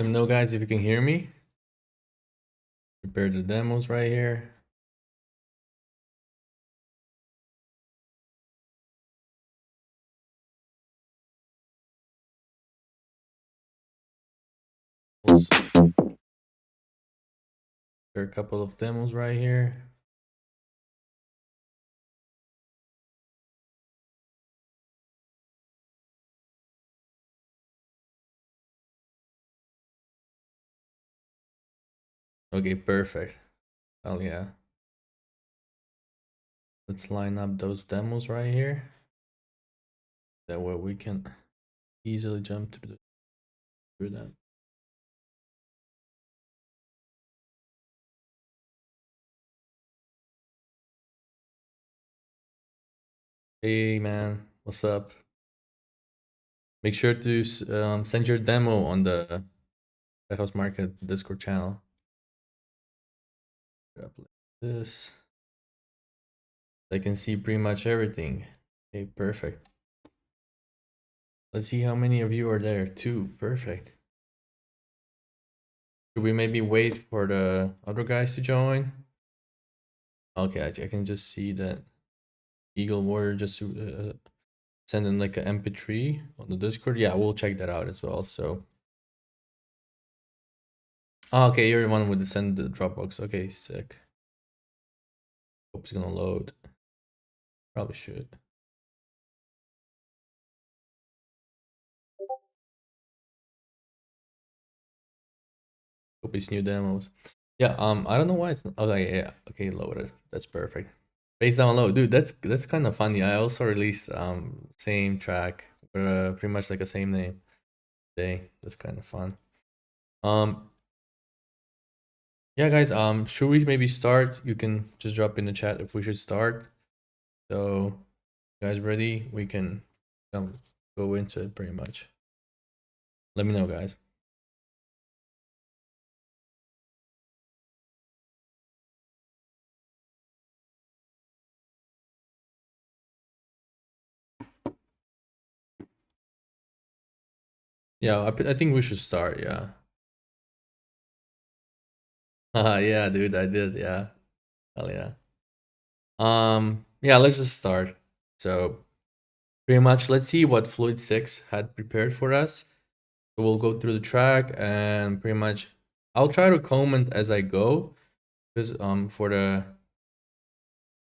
Let me know, guys, if you can hear me. Prepare the demos right here. There are a couple of demos right here. Okay, perfect. Oh yeah. Let's line up those demos right here. That way we can easily jump through them. Hey man, what's up? Make sure to send your demo on the House Market Discord channel. Put up like this. I can see pretty much everything. Okay, perfect. Let's see how many of you are there. 2, perfect. Should we maybe wait for the other guys to join? Okay, I can just see that Eagle Warrior just send in like an MP3 on the Discord. Yeah, we'll check that out as well. So, okay, you're the one with the send the Dropbox. Okay, sick. Hope it's gonna load. Probably should. Hope it's new demos. Yeah, I don't know why it's not. Okay, yeah, okay, loaded. That's perfect. Bass download, dude. That's kind of funny. I also released same track, pretty much like the same name. That's kind of fun. Yeah, guys. Should we maybe start? You can just drop in the chat if we should start. So, guys, ready? We can go into it pretty much. Let me know, guys. Yeah, I think we should start. Yeah. Yeah, dude, I did. Yeah. Hell yeah. Yeah, let's just start. So, pretty much, let's see what Fluid 6 had prepared for us. So we'll go through the track and pretty much I'll try to comment as I go because for the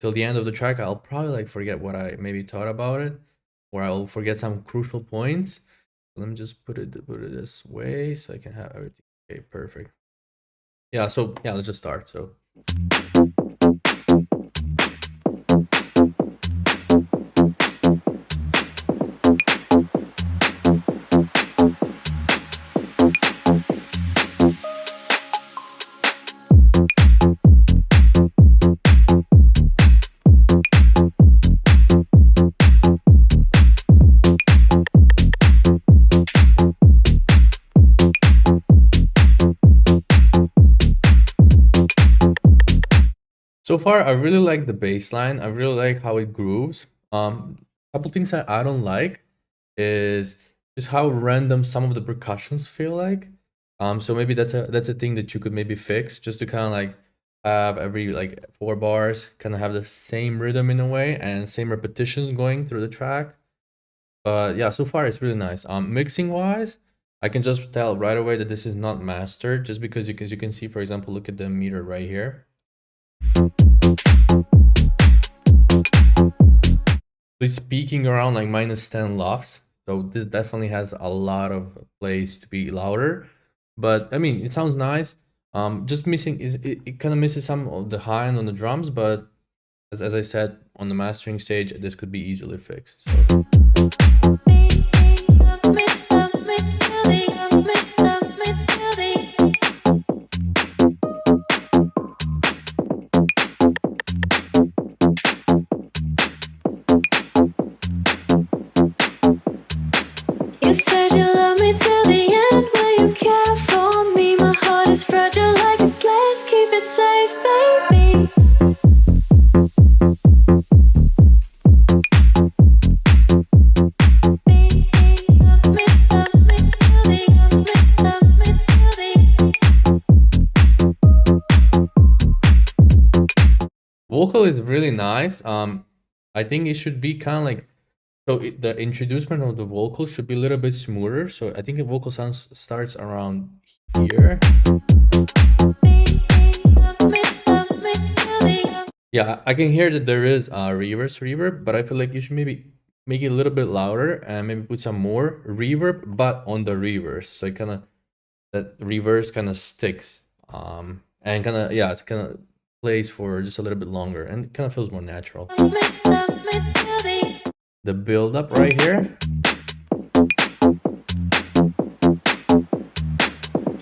till the end of the track I'll probably like forget what I maybe thought about it or I'll forget some crucial points. Let me just put it this way so I can have everything. Okay, perfect. Yeah, so yeah, let's just start. So so far, I really like the bass line. I really like how it grooves. Couple things that I don't like is just how random some of the percussions feel like. So maybe that's a thing that you could maybe fix just to kind of like have every like 4 bars kind of have the same rhythm in a way and same repetitions going through the track. But yeah, so far it's really nice. Mixing wise, I can just tell right away that this is not mastered just because you can see, for example, look at the meter right here. It's peaking around like -10 lofts, so this definitely has a lot of place to be louder. But I mean, it sounds nice. Just missing is it kind of misses some of the high end on the drums, but as I said on the mastering stage, this could be easily fixed. So. really nice. I think it should be kind of like, so the introducement of the vocal should be a little bit smoother. So I think the vocal sounds starts around here. Yeah, I can hear that there is a reverse reverb, but I feel like you should maybe make it a little bit louder and maybe put some more reverb, but on the reverse. So it kind of, that reverse kind of sticks. And kind of, yeah, it's kind of plays for just a little bit longer and it kind of feels more natural. The build up right here.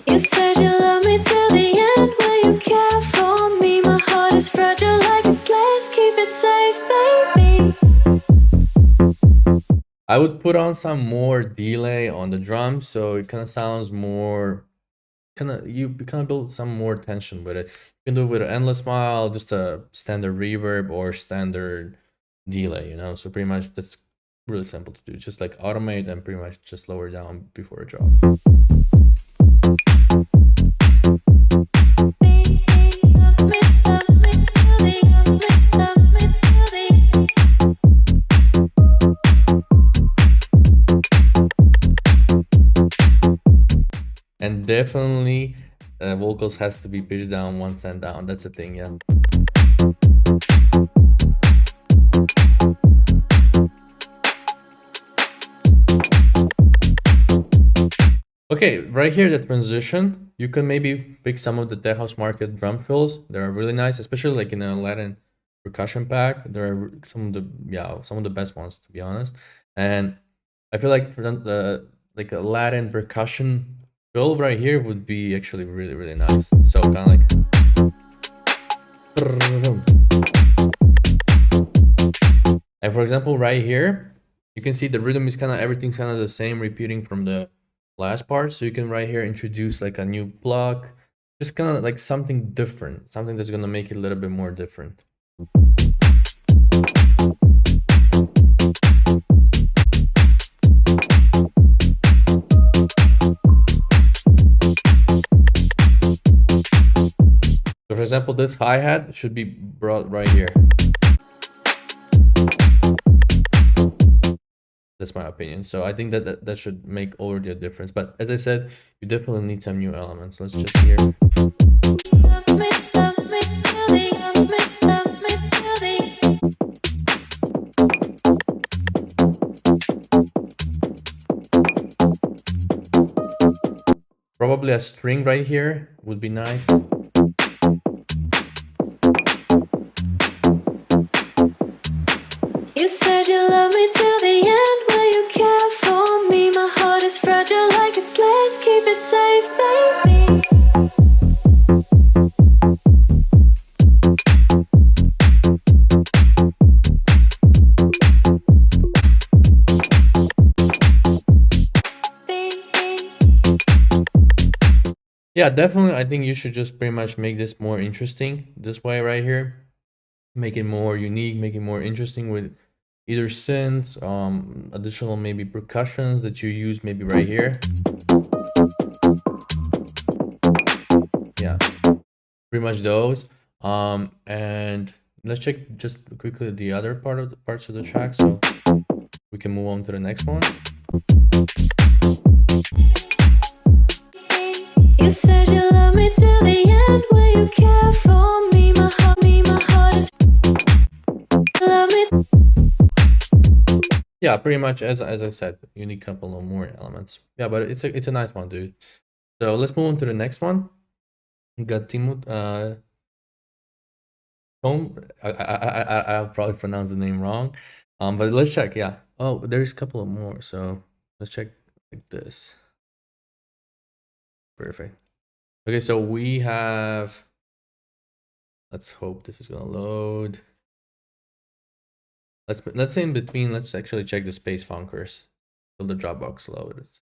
You said you love me till the end. Will you care for me? My heart is fragile like it's glass. Keep it safe, baby. I would put on some more delay on the drums so it kind of sounds more, you kind of build some more tension with it. You can do it with an endless mile, just a standard reverb or standard delay, you know. So pretty much that's really simple to do. Just like automate and pretty much just lower down before a drop. And definitely vocals has to be pitched down 1 cent down. That's a thing, yeah. Okay, right here, the transition, you can maybe pick some of the Tech House Market drum fills. They're really nice, especially like in a Latin percussion pack. They're some of the best ones, to be honest. And I feel like for the like a Latin percussion fill right here would be actually really, really nice. So kind of like, and for example, right here, you can see the rhythm is kind of, everything's kind of the same, repeating from the last part. So you can right here introduce like a new block, just kind of like something different, something that's gonna make it a little bit more different. So for example, this hi-hat should be brought right here. That's my opinion. So I think that should make already a difference. But as I said, you definitely need some new elements. Let's just hear. Probably a string right here would be nice. You said you love me till the end. Will you care for me? My heart is fragile like it's glass. Keep it safe, baby. Yeah, definitely. I think you should just pretty much make this more interesting this way right here. Make it more unique, make it more interesting with either synths, additional maybe percussions that you use maybe right here. Yeah, pretty much those. And let's check just quickly the other parts of the track, so we can move on to the next one. You said you love me till the end. Will you care for me? My heart is love me. Yeah, pretty much as I said, you need a couple of more elements. Yeah, but it's a nice one, dude. So let's move on to the next one. We got Timut Tom. I'll probably pronounce the name wrong. But let's check. Yeah. Oh, there's a couple of more. So let's check like this. Perfect. Okay, so we have, let's hope this is gonna load. Let's say in between, let's actually check the space funkers till the Dropbox loads.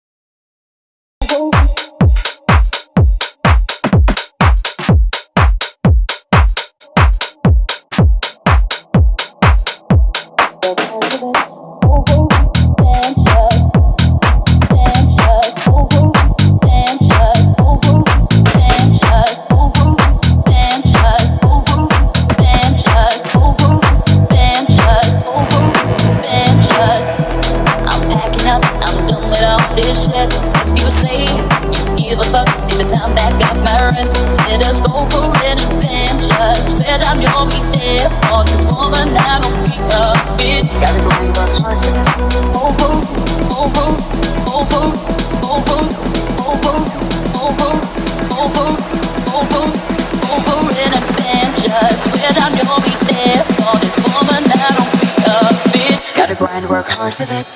Gotta grind, work hard for that.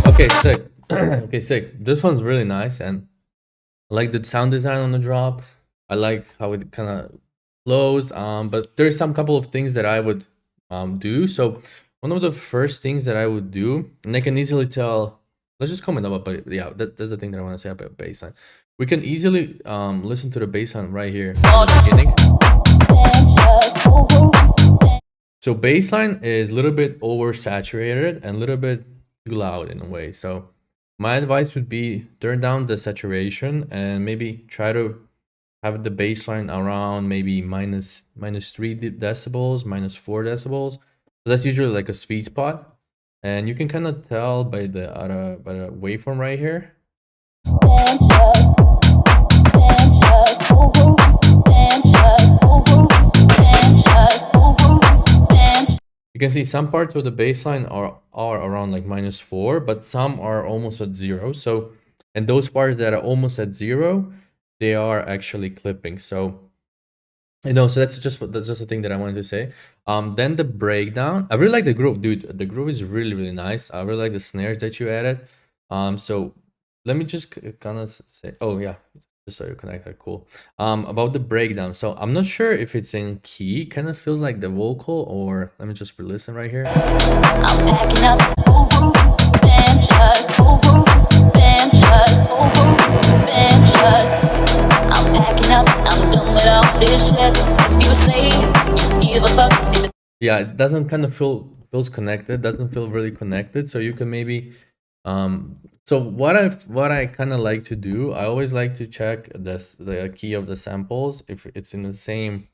Okay, sick. Okay, sick. This one's really nice, and I like the sound design on the drop. I like how it kind of flows. But there's some couple of things that I would do. So one of the first things that I would do, and I can easily tell. Let's just comment about, but yeah, that's the thing that I want to say about bassline. We can easily listen to the bassline right here at the beginning. So bassline is a little bit oversaturated and a little bit too loud in a way. So my advice would be turn down the saturation and maybe try to have the bassline around maybe minus 3 decibels, minus 4 decibels. So that's usually like a sweet spot. And you can kind of tell by the waveform right here. You can see some parts of the bassline are around like minus 4, but some are almost at 0. So, and those parts that are almost at 0, they are actually clipping. So, you know, so that's just a thing that I wanted to say. Then the breakdown. I really like the groove, dude. The groove is really, really nice. I really like the snares that you added. So let me just kind of say, oh yeah, just so you connected, cool. About the breakdown. So I'm not sure if it's in key. Kind of feels like the vocal, or let me just re-listen right here. I'm packing up. I'm packing up. I'm done with all this shit. If you say you give a fuck. Yeah, it doesn't kind of feels connected. Doesn't feel really connected. So you can maybe so what I kind of like to do, I always like to check the key of the samples if it's in the same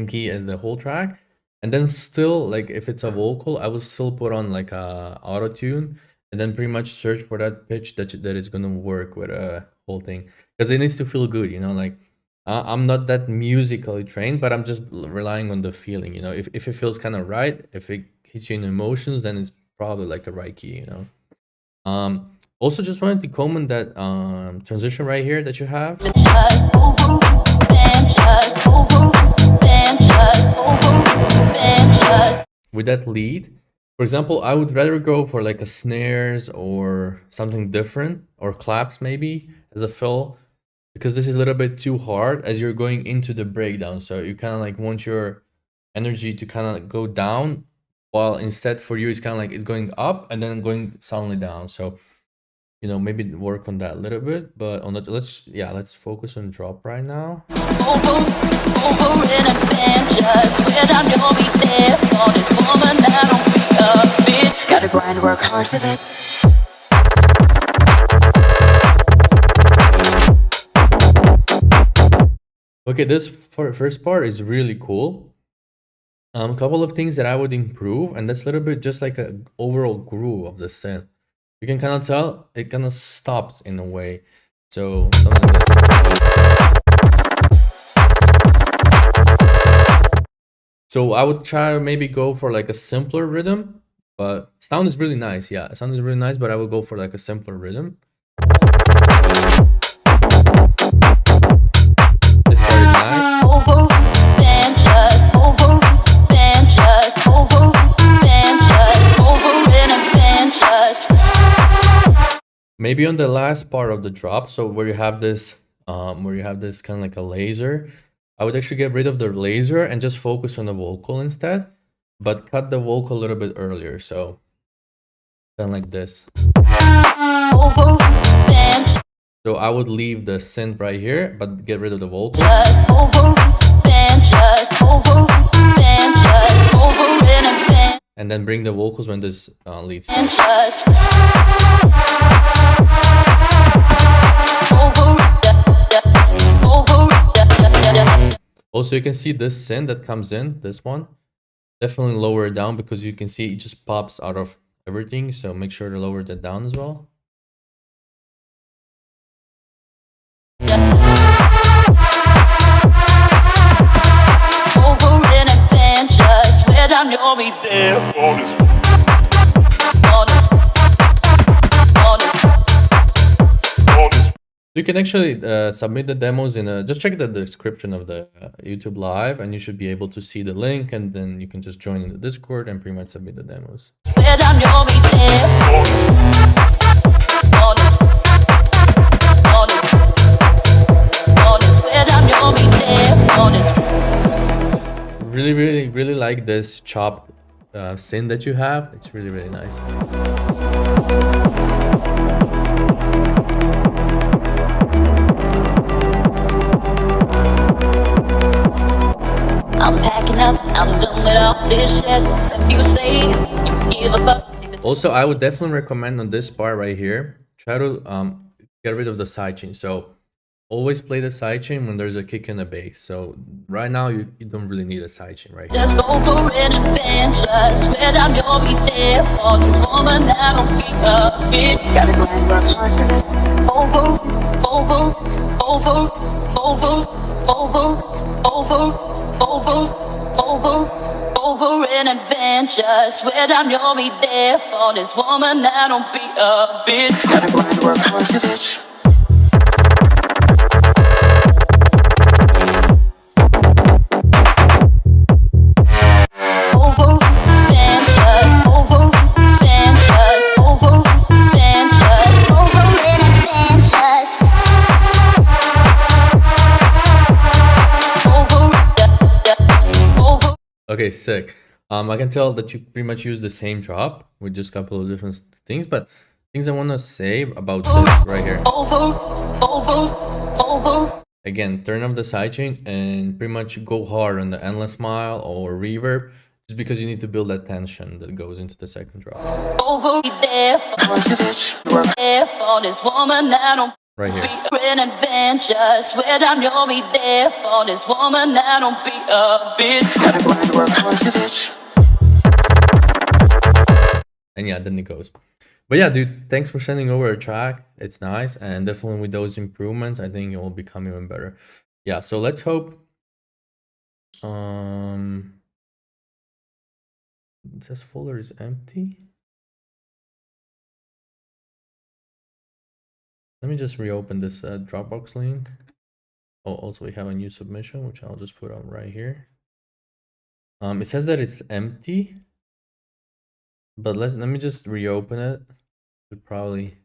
key as the whole track, and then still, like, if it's a vocal, I will still put on like a auto tune and then pretty much search for that pitch that is gonna work with a whole thing, because it needs to feel good, you know. Like I'm not that musically trained, but I'm just relying on the feeling, you know. If it feels kind of right, if it hits you in emotions, then it's probably like the right key, you know. Also just wanted to comment that transition right here that you have with that lead. For example, I would rather go for like a snares or something different, or claps maybe as a fill, because this is a little bit too hard as you're going into the breakdown. So you kind of like want your energy to kind of go down, while instead for you it's kind of like it's going up and then going suddenly down. So, you know, maybe work on that a little bit. But on that, let's focus on drop right now. Gotta grind, work hard for that. Okay, this first part is really cool. A couple of things that I would improve, and that's a little bit just like an overall groove of the synth. You can kind of tell it kind of stops in a way. So something like this. So I would try to maybe go for like a simpler rhythm, but sound is really nice. Yeah, sound is really nice, but I would go for like a simpler rhythm. This part is nice. Maybe on the last part of the drop, so where you have this kind of like a laser, I would actually get rid of the laser and just focus on the vocal instead, but cut the vocal a little bit earlier. So kind of like this. So I would leave the synth right here, but get rid of the vocals. and then bring the vocals when this leads. And just Also, you can see this synth that comes in, this one. Definitely lower it down because you can see it just pops out of everything. So make sure to lower that down as well. over an adventure. Swear down you'll be there for this. You can actually submit the demos in a, just check the description of the YouTube live and you should be able to see the link, and then you can just join in the Discord and pretty much submit the demos. Swear down you'll be there for this. Swear down you'll be there for this. Really like this chopped synth that you have. It's really nice. I'm packing up, I'm done with all this shit. If you say you give a fuck. Also, I would definitely recommend on this part right here, try to get rid of the sidechain. So always play the sidechain when there's a kick and a bass. So right now you don't really need a sidechain right here. Just go for an adventure. Swear down you'll be there for this woman. I don't be a bitch. Gotta grind for horses. Over an adventure. Swear down you'll be there for this woman. I don't be a bitch. Gotta grind, work hard for this. Okay, sick. I can tell that you pretty much use the same drop with just a couple of different things, but things I want to say about this right here. Again, turn up the sidechain and pretty much go hard on the endless mile or reverb, just because you need to build that tension that goes into the second drop. Right here. An adventure. Swear down you'll be there for this woman. I don't be a bitch. Gotta grind, work hard for this. And yeah, then it goes. But yeah, dude, thanks for sending over a track. It's nice, and definitely with those improvements, I think it will become even better. Yeah, so let's hope. This folder is empty. Let me just reopen this Dropbox link. Oh, also we have a new submission, which I'll just put on right here. It says that it's empty, but let me just reopen it. Should probably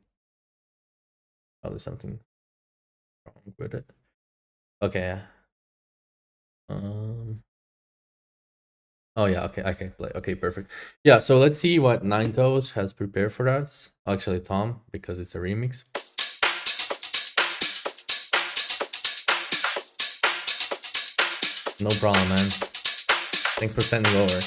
something wrong with it. Okay. Oh yeah, okay, I can play. Okay, perfect. Yeah, so let's see what Nine Toes has prepared for us. Actually, Tom, because it's a remix. No problem, man. Thanks for sending over.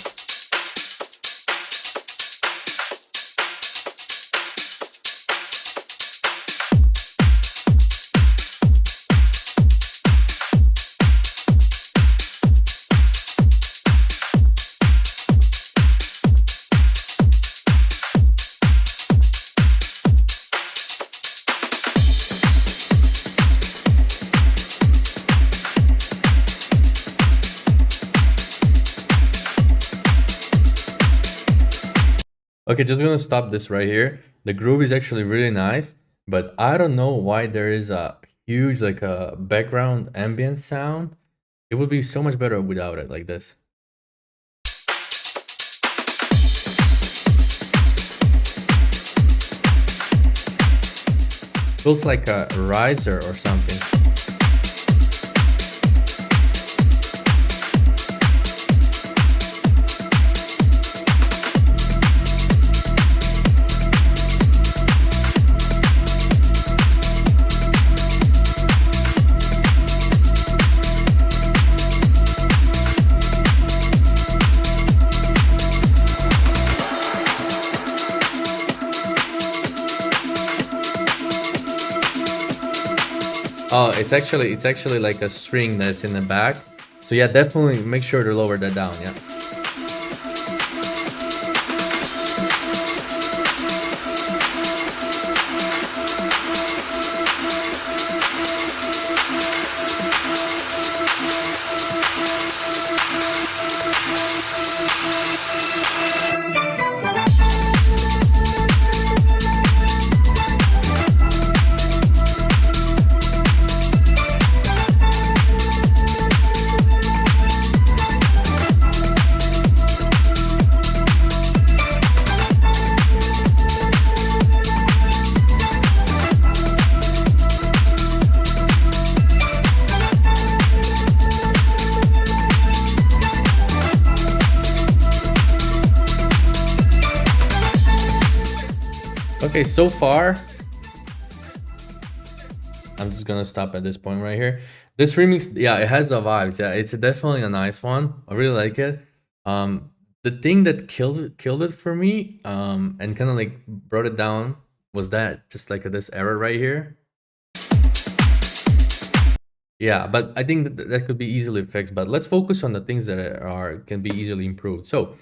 Okay, just gonna stop this right here. The groove is actually really nice, but I don't know why there is a huge like a background ambient sound. It would be so much better without it like this. Feels like a riser or something. Oh, it's actually like a string that's in the back. So yeah, definitely make sure to lower that down. Yeah. Okay, so far, I'm just gonna stop at this point right here. This remix, yeah, it has a vibes. Yeah, it's definitely a nice one. I really like it. The thing that killed it for me, and kind of like brought it down was that just like this error right here. Yeah, but I think that could be easily fixed. But let's focus on the things that can be easily improved. So,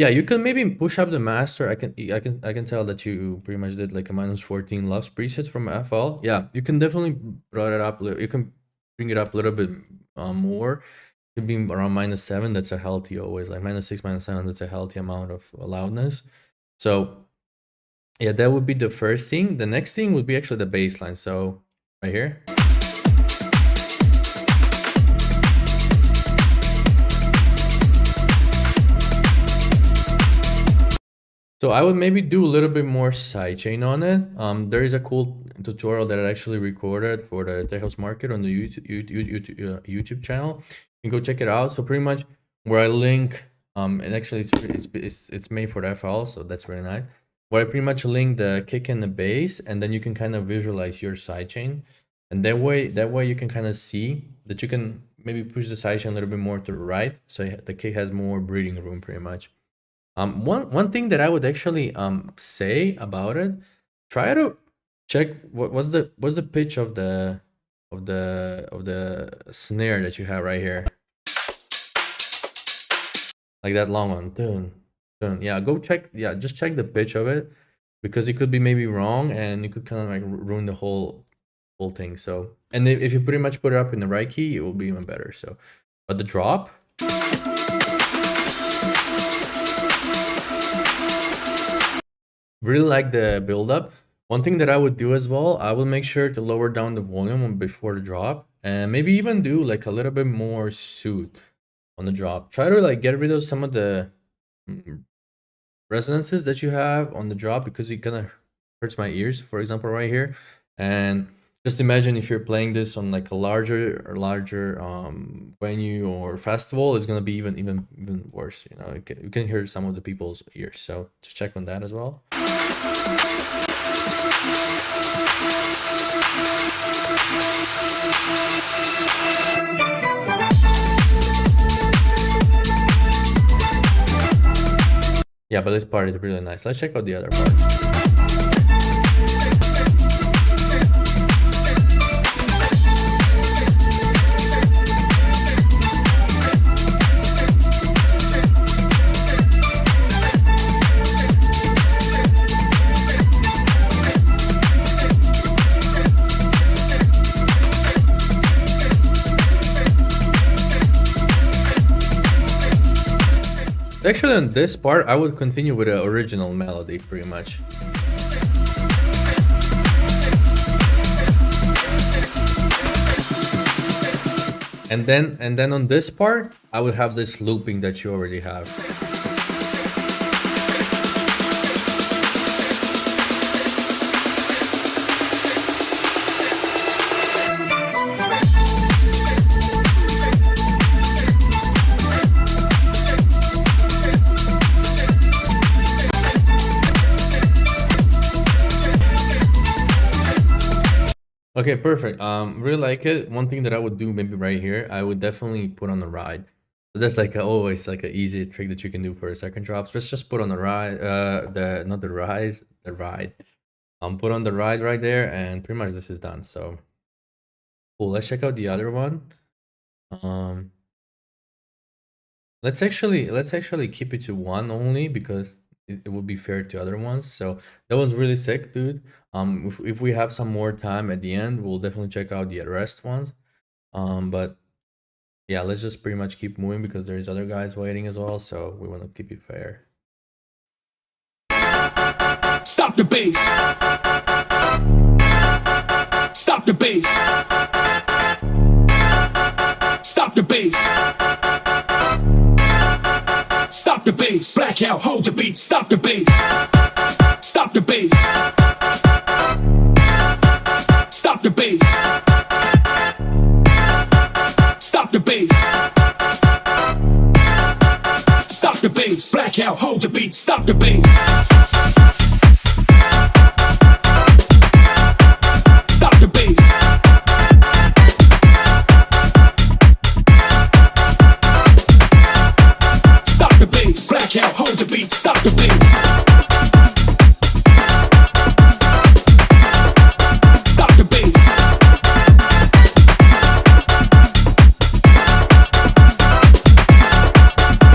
yeah, you can maybe push up the master. I can tell that you pretty much did like a -14 loves presets from FL. Yeah, you can definitely brought it up. You can bring it up a little bit more. It could be around -7. That's a healthy always, like -6, -7. That's a healthy amount of loudness. So yeah, that would be the first thing. The next thing would be actually the baseline. So right here. So I would maybe do a little bit more sidechain on it. There is a cool tutorial that I actually recorded for the Tech House Market on the YouTube channel. You can go check it out. So pretty much where I link, and actually it's made for the FL, so that's really nice. Where I pretty much link the kick and the bass, and then you can kind of visualize your sidechain, and that way you can kind of see that you can maybe push the sidechain a little bit more to the right, so the kick has more breathing room pretty much. One thing that I would actually say about it, try to check what's the pitch of the snare that you have right here, like that long one. Dun, dun. Yeah, go check. Yeah, just check the pitch of it, because it could be maybe wrong and it could kind of like ruin the whole thing. So, and if you pretty much put it up in the right key, it will be even better. So, but the drop. Really like the build up. One thing that I would do as well, I will make sure to lower down the volume before the drop, and maybe even do like a little bit more soothe on the drop. Try to like get rid of some of the resonances that you have on the drop, because it kind of hurts my ears, for example, right here. And just imagine if you're playing this on like a larger venue or festival, it's gonna be even worse. You know, you can hear some of the people's ears. So just check on that as well. Yeah, but this part is really nice. Let's check out the other part. Actually, on this part, I would continue with the original melody, pretty much. And then on this part, I would have this looping that you already have. Okay, perfect. Really like it. One thing that I would do maybe right here, I would definitely put on the ride. So that's like always like an easy trick that you can do for a second drops. Let's just put on the ride, not the rise, the ride. Put on the ride right there, and pretty much this is done. So Cool. Let's check out the other one. Um, let's actually keep it to one only because it would be fair to other ones. So that was really sick, dude. If we have some more time at the end, we'll definitely check out the rest ones. But yeah, let's just pretty much keep moving because there's other guys waiting as well. So we want to keep it fair. Stop the bass. Stop the bass. Stop the bass. Stop the bass. Blackout, hold the beat. Stop the bass. Stop the bass. Stop the bass. Stop the bass. Stop the bass. Blackout, hold the beat. Stop the bass. Stop the bass. Stop the bass. Blackout, hold the beat. Stop the bass. Stop the bass.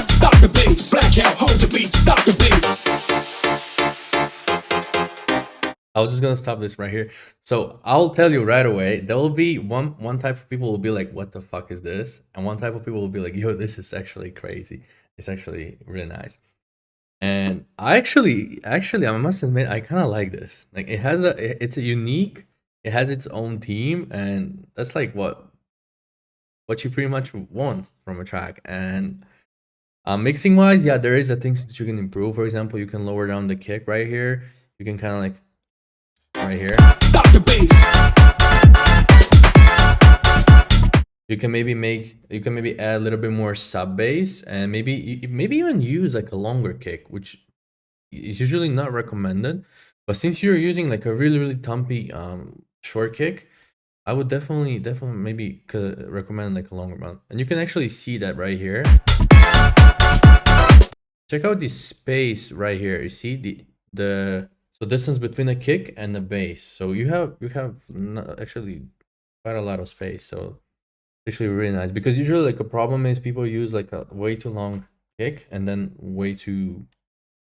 Stop the bass. Blackout, hold the beat. Stop the bass. I was just gonna stop this right here. So I'll tell you right away, there will be one type of people will be like, "What the fuck is this?" And one type of people will be like, "Yo, this is actually crazy. It's actually really nice." And I actually, I must admit, I kind of like this. Like, it's a unique. It has its own theme, and that's like what you pretty much want from a track. And mixing wise, yeah, there is a things that you can improve. For example, you can lower down the kick right here. You can kind of like right here. Stop the bass. You can maybe add a little bit more sub bass and maybe even use like a longer kick, which is usually not recommended. But since you're using like a really thumpy short kick, I would definitely maybe recommend like a longer one. And you can actually see that right here. Check out the space right here. You see the distance between a kick and the bass. So you have actually quite a lot of space. So actually really nice, because usually like a problem is people use like a way too long kick and then way too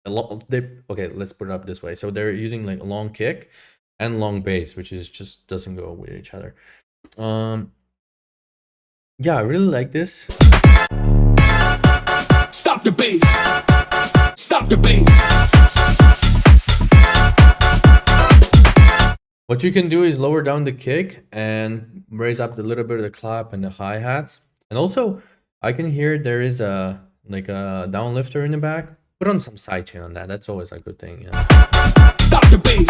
okay, let's put it up this way. So they're using like a long kick and long bass, which is just doesn't go with each other. Yeah, I really like this. Stop the bass. Stop the bass. What you can do is lower down the kick and raise up a little bit of the clap and the hi-hats. And also, I can hear there is a like a down lifter in the back. Put on some sidechain on that. That's always a good thing. Yeah. Stop the bass.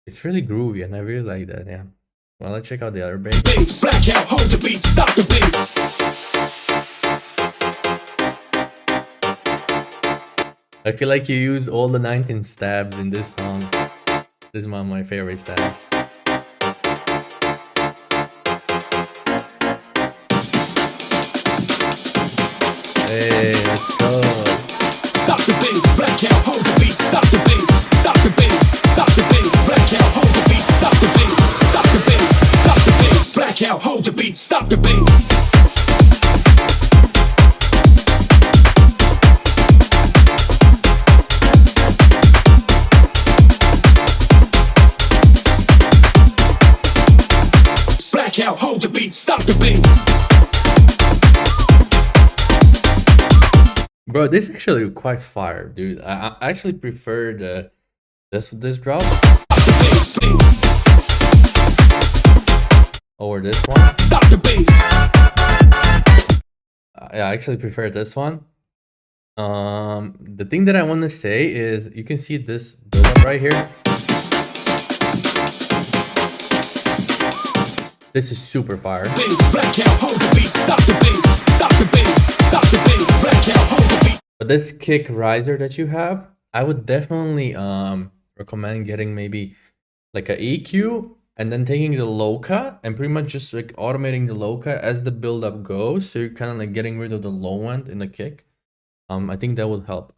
It's really groovy, and I really like that. Yeah. Well, let's check out the other bass. Bass. Blackout, hold the beat. Stop the bass. I feel like you use all the 19 stabs in this song. This is one of my favorite stabs. Hey, let's go. Stop the bass. Blackout, hold the beat. Stop the bass. Stop the bass. Stop the bass. Blackout, hold the beat. Stop the bass. Stop the bass. Stop the bass. Blackout, hold the beat. Stop the bass. Blackout, hold the beat, stop the bass. Bro, this is actually quite fire, dude. I actually prefer this drop Stop the bass. over this one. Stop the bass. Yeah, I actually prefer this one. The thing that I want to say is you can see this build-up right here. This is super fire. Bass. Blackout, hold the beat, stop the bass. Stop the bass. Stop the bass. Blackout, hold the beat. But this kick riser that you have, I would definitely recommend getting maybe like a EQ and then taking the low cut and pretty much just like automating the low cut as the build up goes. So you're kind of like getting rid of the low end in the kick. I think that would help.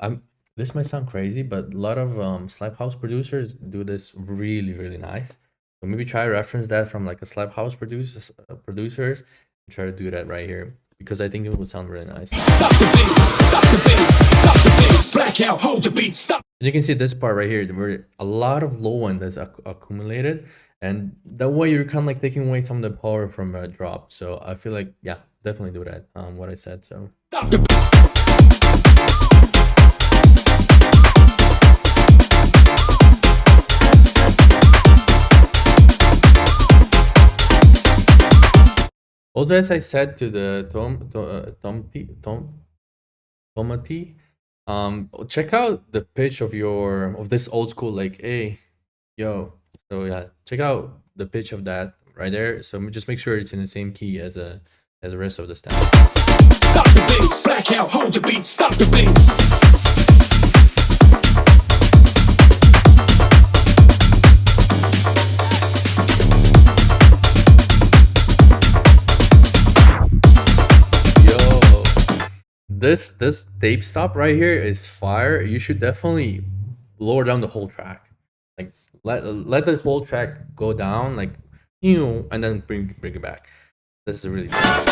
This might sound crazy, but a lot of slap house producers do this really nice. So maybe try to reference that from like a slap house producers, and try to do that right here, because I think it would sound really nice. Stop the bass, stop the bass, stop the bass. Blackout, hold the beat, stop. And you can see this part right here, where a lot of low end is accumulated, and that way you're kind of like taking away some of the power from a drop. So I feel like, yeah, definitely do that. What I said. So Stop the also, as I said to the Tomati, check out the pitch of this old school, like, hey, yo. So yeah, check out the pitch of that right there. So just make sure it's in the same key as the rest of the stab. Stop the bass, blackout, hold the beat, stop the bass. This tape stop right here is fire. You should definitely lower down the whole track. Like let the whole track go down, like, and then bring it back. This is really Stop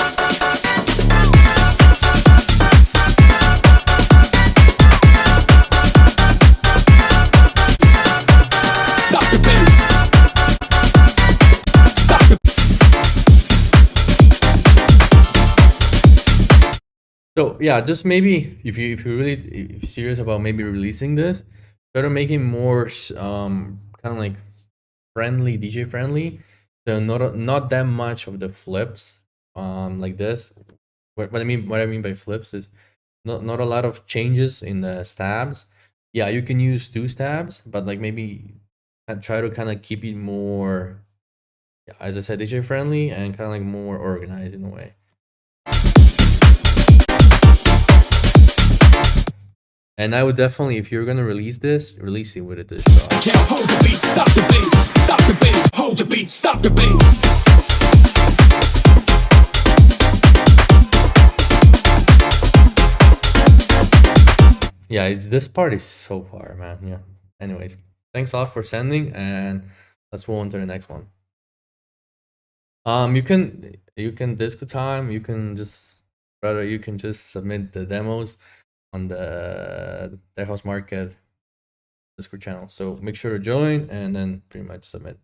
the bass. Stop the So yeah, just maybe if you're serious about maybe releasing this, try to make it more kind of like friendly, DJ friendly. So not that much of the flips like this. What I mean by flips is not a lot of changes in the stabs. Yeah, you can use 2 stabs, but like maybe try to kind of keep it more, as I said, DJ friendly and kind of like more organized in a way. And I would definitely, if you're gonna release this, release it with a dish drop. can't hold the beat, stop the bass. Stop the bass, hold the beat, stop the bass. Yeah, this part is so far, man. Yeah. Anyways, thanks a lot for sending, and let's move on to the next one. You can disco time. You can just submit the demos on the Tech House Market Discord channel. So make sure to join and then pretty much submit.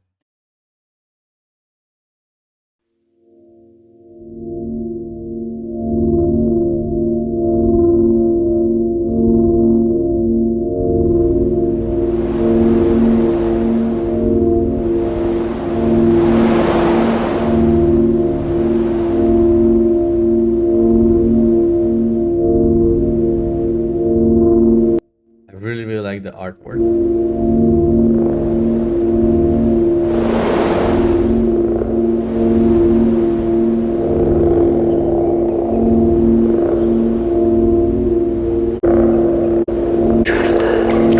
Really like the artwork. Trust us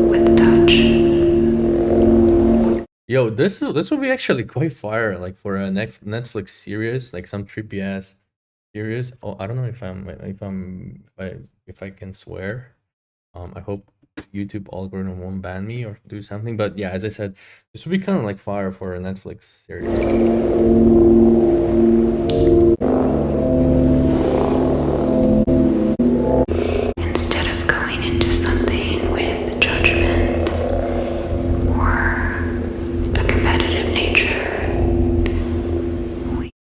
with touch. Yo, this will be actually quite fire, like for a next Netflix series, like some trippy ass series. Oh, I don't know if I can swear. I hope YouTube algorithm won't ban me or do something. But yeah, as I said, this would be kind of like fire for a Netflix series. Instead of going into something with judgment or a competitive nature,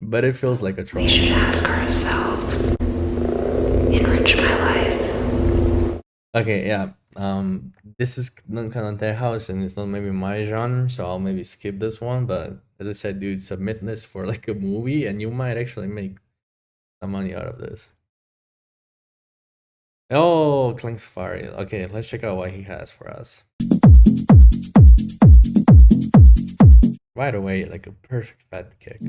But it feels like a we troll. should ask ourselves, enrich my life. Okay, yeah. This is not kind of Tech House, and it's not maybe my genre, so I'll maybe skip this one. But as I said, dude, submit this for like a movie, and you might actually make some money out of this. Oh, Clank Safari. Okay, let's check out what he has for us. Right away, like a perfect fat kick.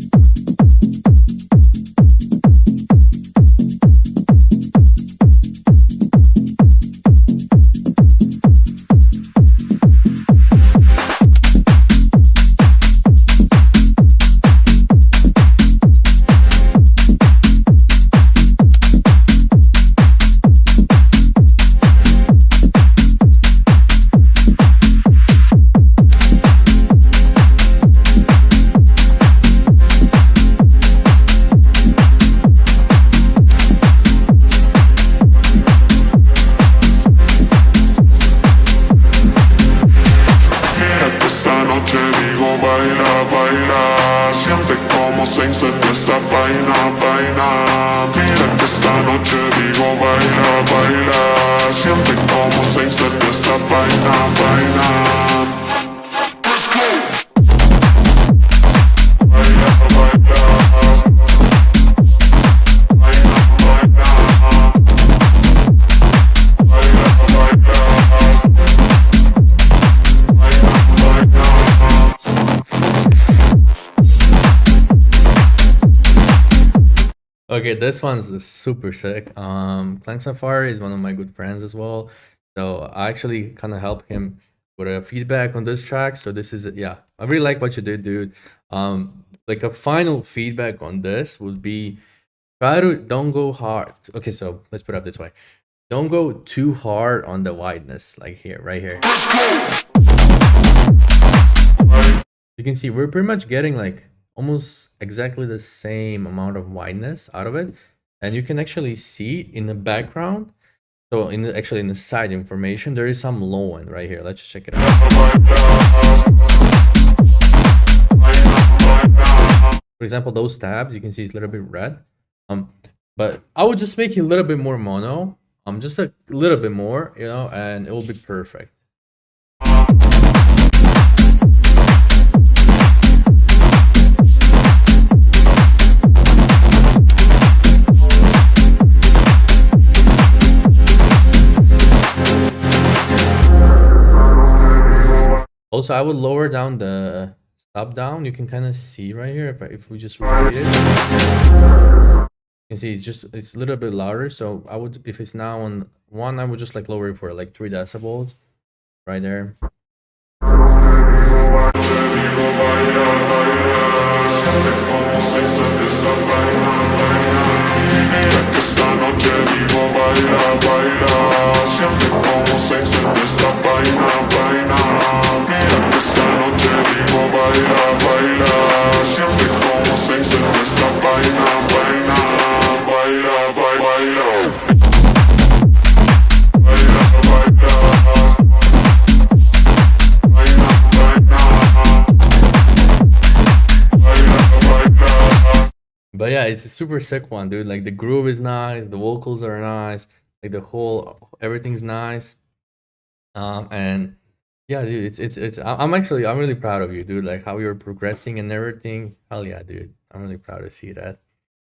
baila, siente como se incendia esta vaina, vaina. Let's go. Baila, baila, baila, baila, baila, baila, baila, Okay, this one's super sick. Clank Safari is one of my good friends as well, so I actually kind of help him with a feedback on this track. So this is yeah, I really like what you did, dude. Like a final feedback on this would be don't go hard. Okay, so let's put it up this way. Don't go too hard on the wideness, like here, right here. You can see we're pretty much getting like almost exactly the same amount of wideness out of it, and you can actually see in the background, so in the actually in the side information, there is some low end right here. Let's just check it out. For example, those tabs, you can see it's a little bit red, but I would just make it a little bit more mono, just a little bit more, you know, and it will be perfect. Also, I would lower down the stop down. You can kind of see right here if we just rotate it. You can see it's a little bit louder. So I would, if it's now on 1, I would just like lower it for like 3 decibels right there. But yeah, it's a super sick one, dude. Like the groove is nice, the vocals are nice, like the whole everything's nice. And yeah, dude, I'm really proud of you, dude. Like how you're progressing and everything. Hell yeah, dude. I'm really proud to see that.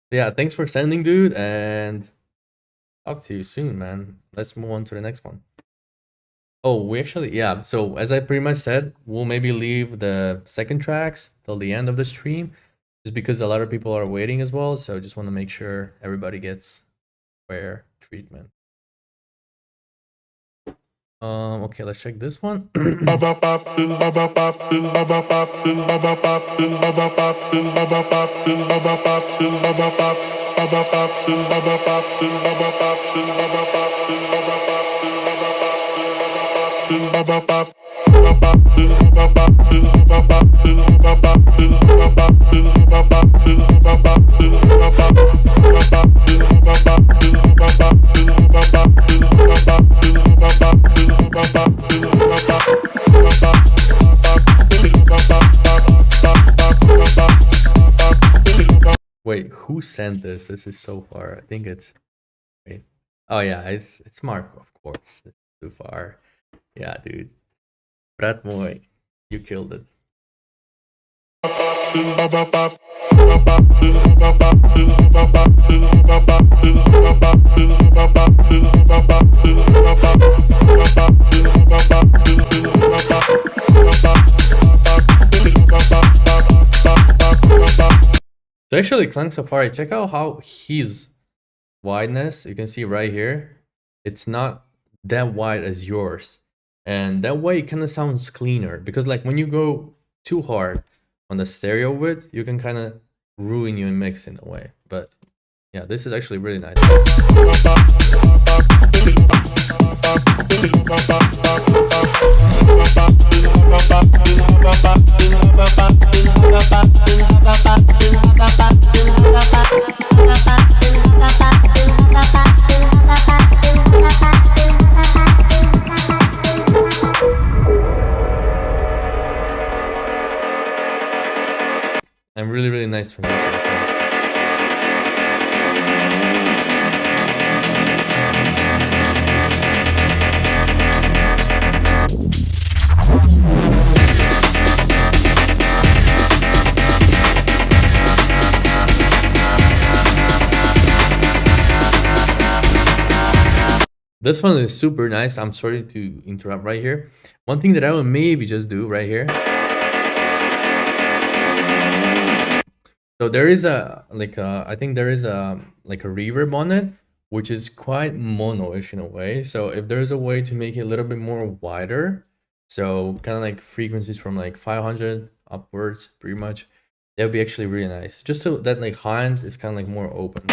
Yeah, thanks for sending, dude, and talk to you soon, man. Let's move on to the next one. Oh, we actually, yeah. So as I pretty much said, we'll maybe leave the second tracks till the end of the stream, just because a lot of people are waiting as well. So just want to make sure everybody gets fair treatment. Okay, let's check this one. Wait, who sent this? This is so far. I think it's wait. Oh yeah, it's Mark, of course. It's too far. Yeah, dude. Brad Moy, you killed it. So actually, Clank Safari, check out how his wideness, you can see right here, it's not that wide as yours. And that way it kind of sounds cleaner, because like when you go too hard on the stereo width, you can kind of ruin your mix in a way. But yeah, this is actually really nice. And really, really nice for me. This one is super nice. I'm sorry to interrupt right here. One thing that I will maybe just do right here. So there is a I think there is a reverb on it, which is quite mono-ish in a way. So if there's a way to make it a little bit more wider, so kind of like frequencies from like 500 upwards, pretty much, that would be actually really nice. Just so that like high end is kind of like more open.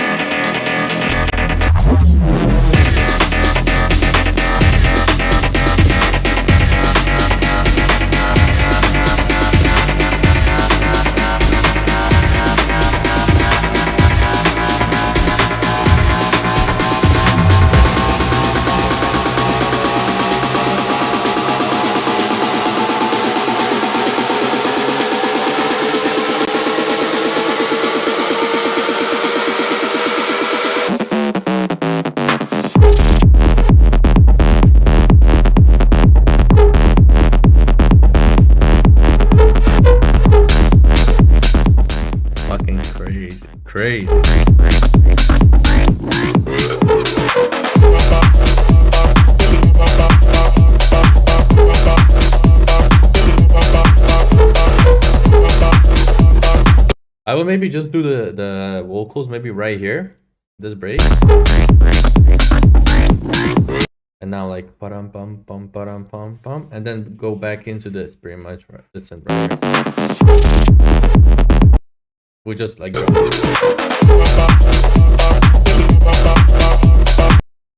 Fucking crazy. Crazy. I will maybe just do the vocals maybe right here, this break. And now like pum pum pum pum pum pum, and then go back into this pretty much right, this and right here. We just like.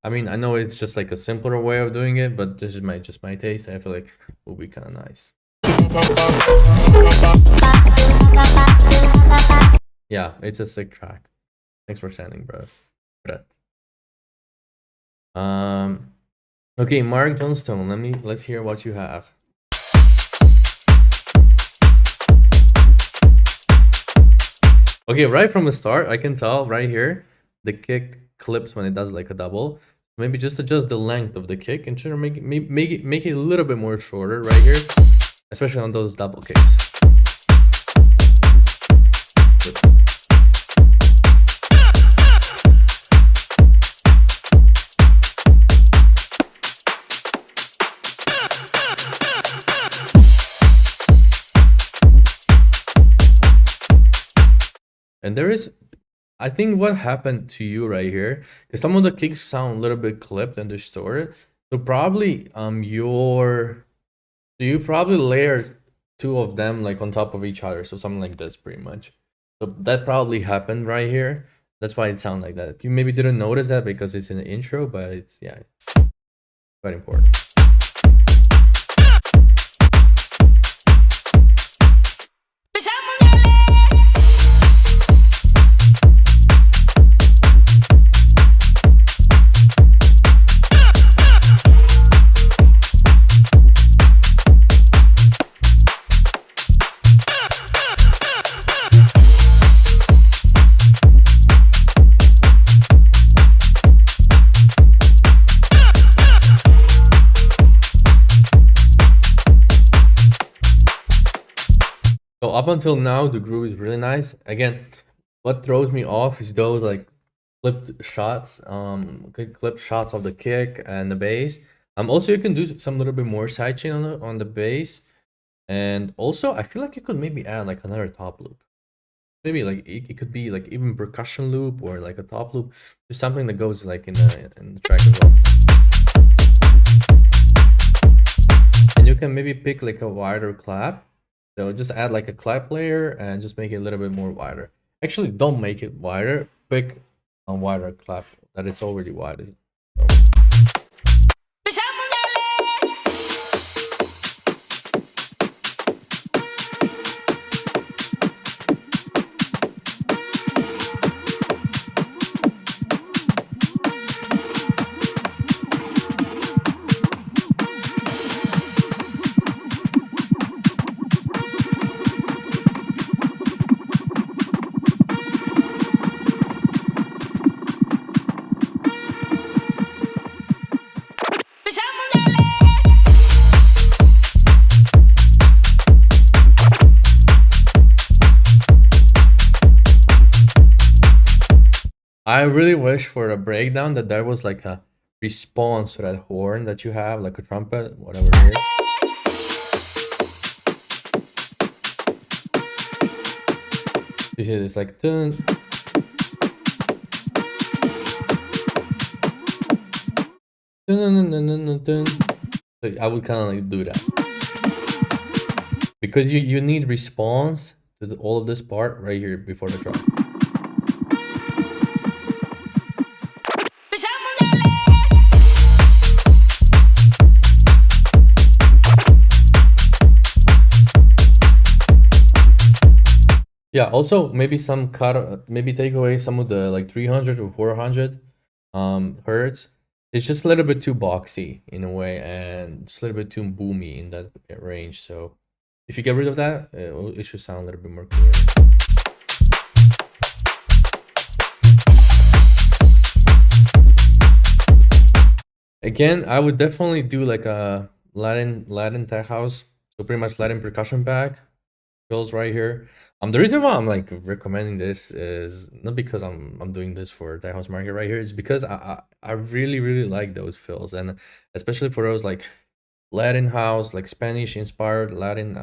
I mean, I know it's just like a simpler way of doing it, but this is just my taste. I feel like it will be kind of nice. Yeah, it's a sick track. Thanks for sending, bro. Brett. Okay, Mark Johnstone. Let's hear what you have. Okay, right from the start, I can tell right here the kick clips when it does like a double. Maybe just adjust the length of the kick and try to make it a little bit more shorter right here, especially on those double kicks. And there is, I think what happened to you right here, because some of the kicks sound a little bit clipped and distorted. So probably you probably layered two of them like on top of each other. So something like this pretty much. So that probably happened right here. That's why it sounds like that. You maybe didn't notice that because it's in the intro, but it's, yeah, quite important. So up until now, the groove is really nice. Again, what throws me off is those like clipped shots of the kick and the bass. Also you can do some little bit more sidechain on the bass, and also I feel like you could maybe add like another top loop. Maybe like it could be like even percussion loop or like a top loop, just something that goes like in the track as well. And you can maybe pick like a wider clap. So just add like a clap layer and just make it a little bit more wider. Actually, don't make it wider. Pick a wider clap that it's already wide. So. I really wish for a breakdown that there was like a response to that horn that you have, like a trumpet, whatever it is. You hear this like dun. Dun, dun, dun, dun, dun, dun. So I would kind of like do that because you need response to all of this part right here before the drop. Yeah, also maybe some cut, maybe take away some of the like 300 or 400 hertz. It's just a little bit too boxy in a way, and just a little bit too boomy in that range. So if you get rid of that, it should sound a little bit more clear. Again, I would definitely do like a Latin tech house, so pretty much Latin percussion pack fills right here. The reason why I'm like recommending this is not because I'm doing this for tech house market right here. It's because I really like those fills, and especially for those like Latin house, like Spanish inspired Latin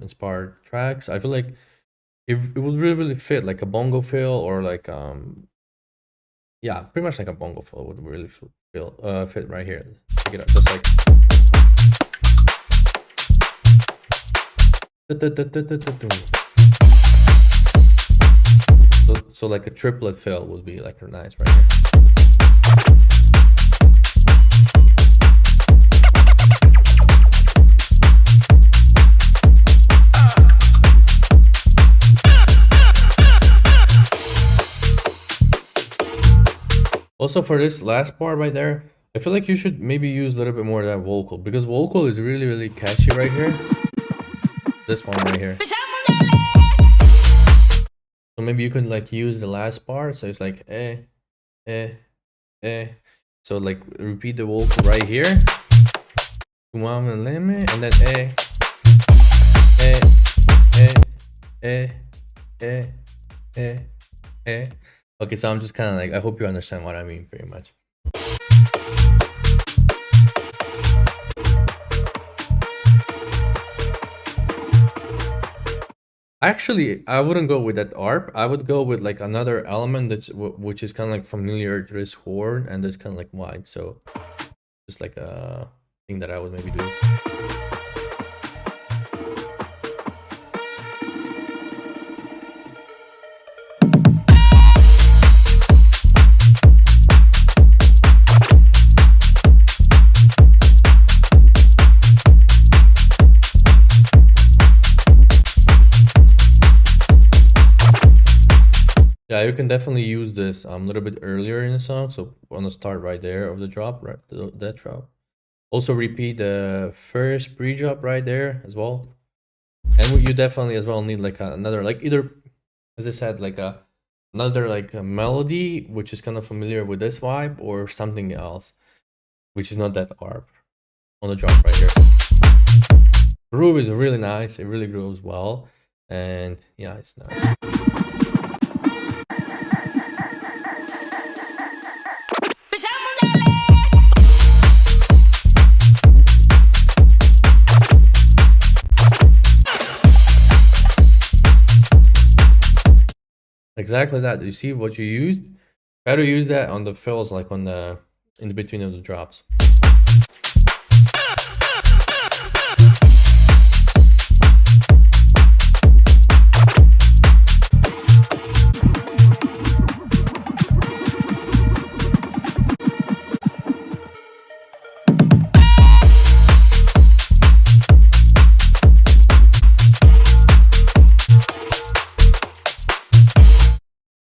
inspired tracks. I feel like it would really fit like a bongo fill, or like yeah, pretty much like a bongo fill would really fit right here. Check it out, just like so like a triplet fill would be like nice right here. Also for this last part right there, I feel like you should maybe use a little bit more of that vocal, because vocal is really catchy right here. This one right here. So maybe you could like use the last part, so it's like eh. So like repeat the vocal right here. And then Okay, so I'm just kind of like, I hope you understand what I mean pretty much. Actually, I wouldn't go with that ARP. I would go with like another element that's which is kind of like familiar to this horn and this kind of like wide. So just like a thing that I would maybe do. Yeah, you can definitely use this a little bit earlier in the song. So on the start right there of the drop, right, that drop. Also repeat the first pre-drop right there as well. And you definitely as well need like another, like either, as I said, like another like a melody, which is kind of familiar with this vibe, or something else, which is not that ARP on the drop right here. Groove is really nice. It really grooves well. And yeah, it's nice. Exactly that. You see what you used? Try to use that on the fills, like on the in the between of the drops.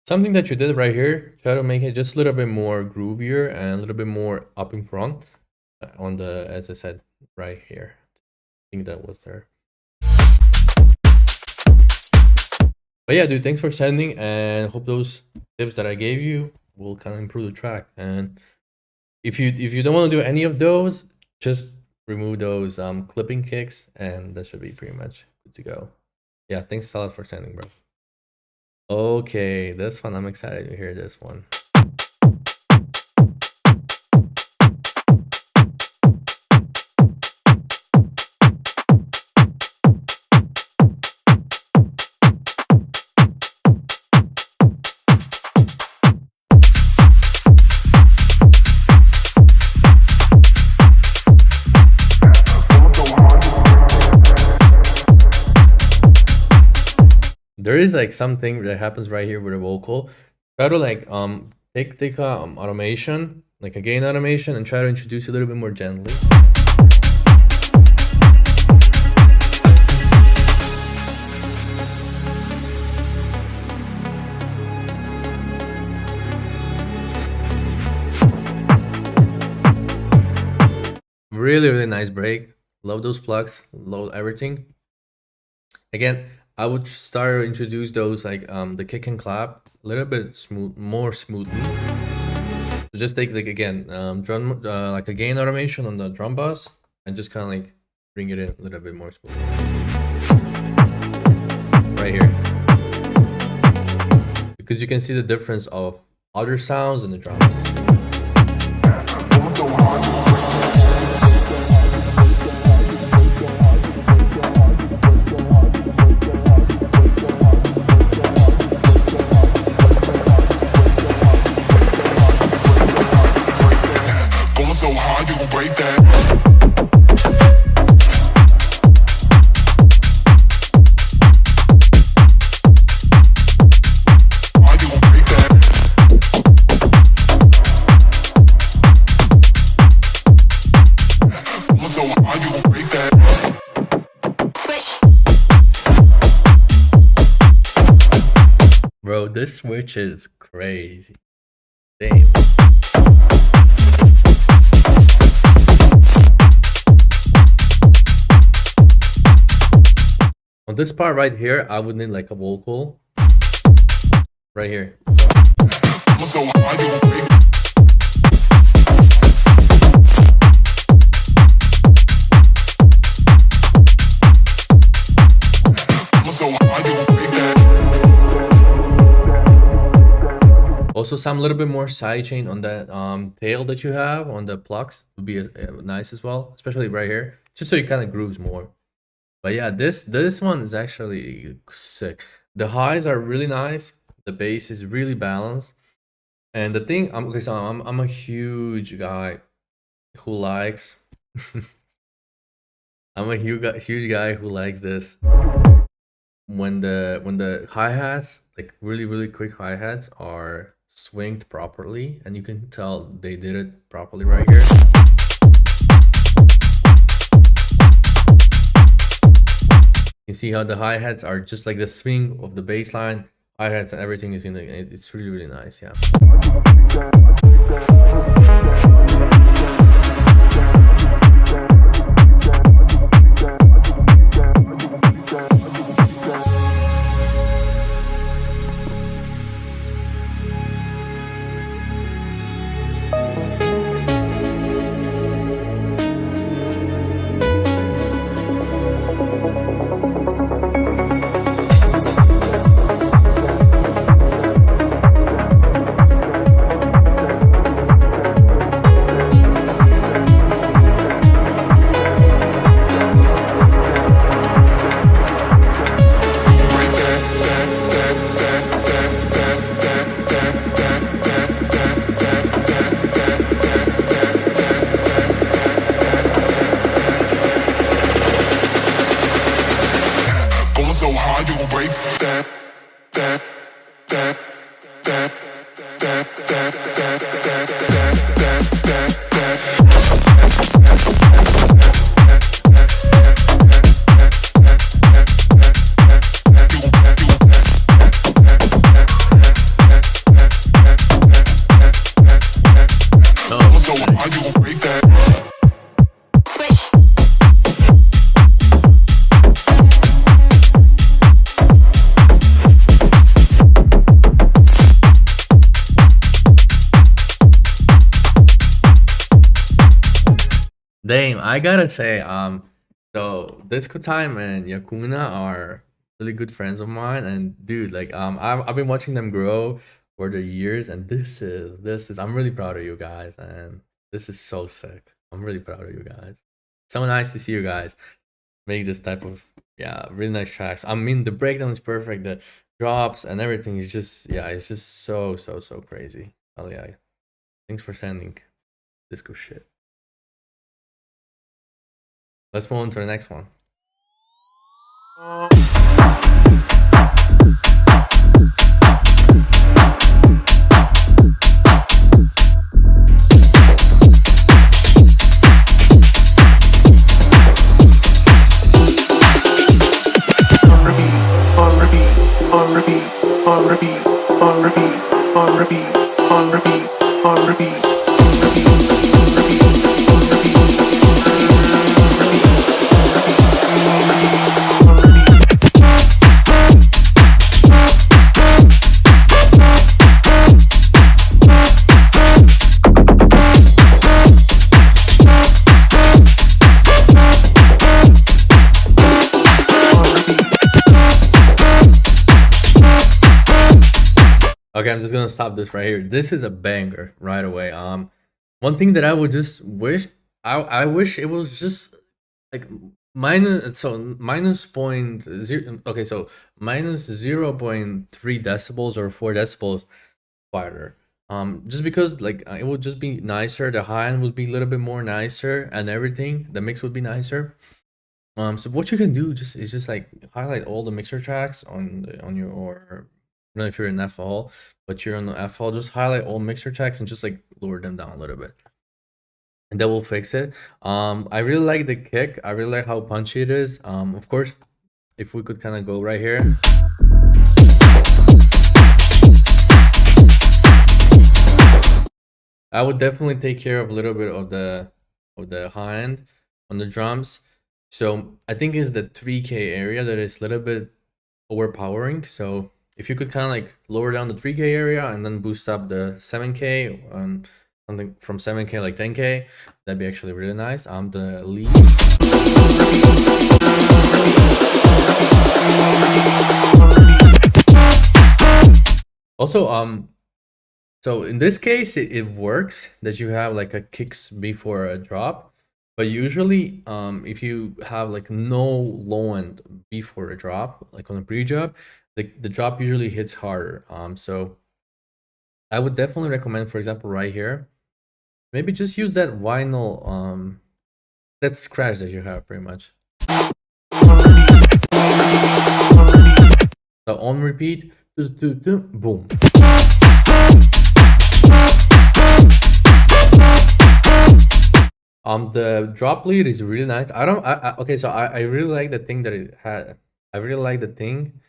Something that you did right here, try to make it just a little bit more groovier and a little bit more up in front on the, as I said, right here. I think that was there. But yeah, dude, thanks for sending, and hope those tips that I gave you will kind of improve the track. And if you don't want to do any of those, just remove those clipping kicks, and that should be pretty much good to go. Yeah, thanks a lot for sending, bro. Okay, this one, I'm excited to hear this one. there is like something that happens right here with a vocal. Try to like take a automation, like a gain automation, and try to introduce it a little bit more gently. Really nice break. Love those plugs, love everything. Again, I would start to introduce those like the kick and clap a little bit more smoothly. So just take like again drum like a gain automation on the drum bus and just kind of like bring it in a little bit more smoothly. Right here. Because you can see the difference of other sounds in the drums. So hard you gon' break that. Hard you gon' break that. So hard you gon' break that. Switch. Bro, this switch is crazy. Damn. On this part right here, I would need like a vocal. Right here. So hard you gon' break. So hard you gon' break that. Also, some little bit more sidechain on that tail that you have on the plucks would be nice as well, especially right here, just so it kind of grooves more. But yeah, this one is actually sick. The highs are really nice. The bass is really balanced. And the thing, okay, so I'm a huge guy who likes. I'm a huge guy who likes this. When the hi-hats, like really quick hi-hats, are swinged properly, and you can tell they did it properly right here. You see how the hi-hats are just like the swing of the bass line, hi-hats and everything is in the, it's really nice, yeah. So hard you gon' break that. So hard you gon' break that. Damn, I gotta say, so Disco Time and Yakuna are really good friends of mine, and dude, like, I've been watching them grow for the years, and this is, I'm really proud of you guys, and this is so sick. I'm really proud of you guys. So nice to see you guys make this type of, yeah, really nice tracks. I mean, the breakdown is perfect, the drops and everything is just, yeah, it's just so crazy. Oh yeah, thanks for sending disco shit. Let's move on to the next one. Okay, I'm just gonna stop this right here. This is a banger right away. One thing that I would just wish, I wish it was just like minus point zero. Okay, so minus 0.3 decibels or 4 decibels quieter. Just because like it would just be nicer. The high end would be a little bit more nicer, and everything. The mix would be nicer. So what you can do just is just like highlight all the mixer tracks on your, or I don't know if you're in FL, but you're on the FL, just highlight all mixer tracks and just like lower them down a little bit. And that will fix it. I really like the kick. I really like how punchy it is. Of course, if we could kind of go right here. I would definitely take care of a little bit of the high end on the drums. So I think it's the 3K area that is a little bit overpowering. So if you could kind of like lower down the 3K area and then boost up the 7K, something from 7K like 10K, that'd be actually really nice. The lead. Also, so in this case, it works that you have like a kicks before a drop, but usually, if you have like no low end before a drop, like on a pre-drop, the drop usually hits harder. So I would definitely recommend, for example, right here, maybe just use that vinyl, that scratch that you have pretty much. So on repeat, boom. The drop lead is really nice. Okay, so I really like the thing that it had. I really like the thing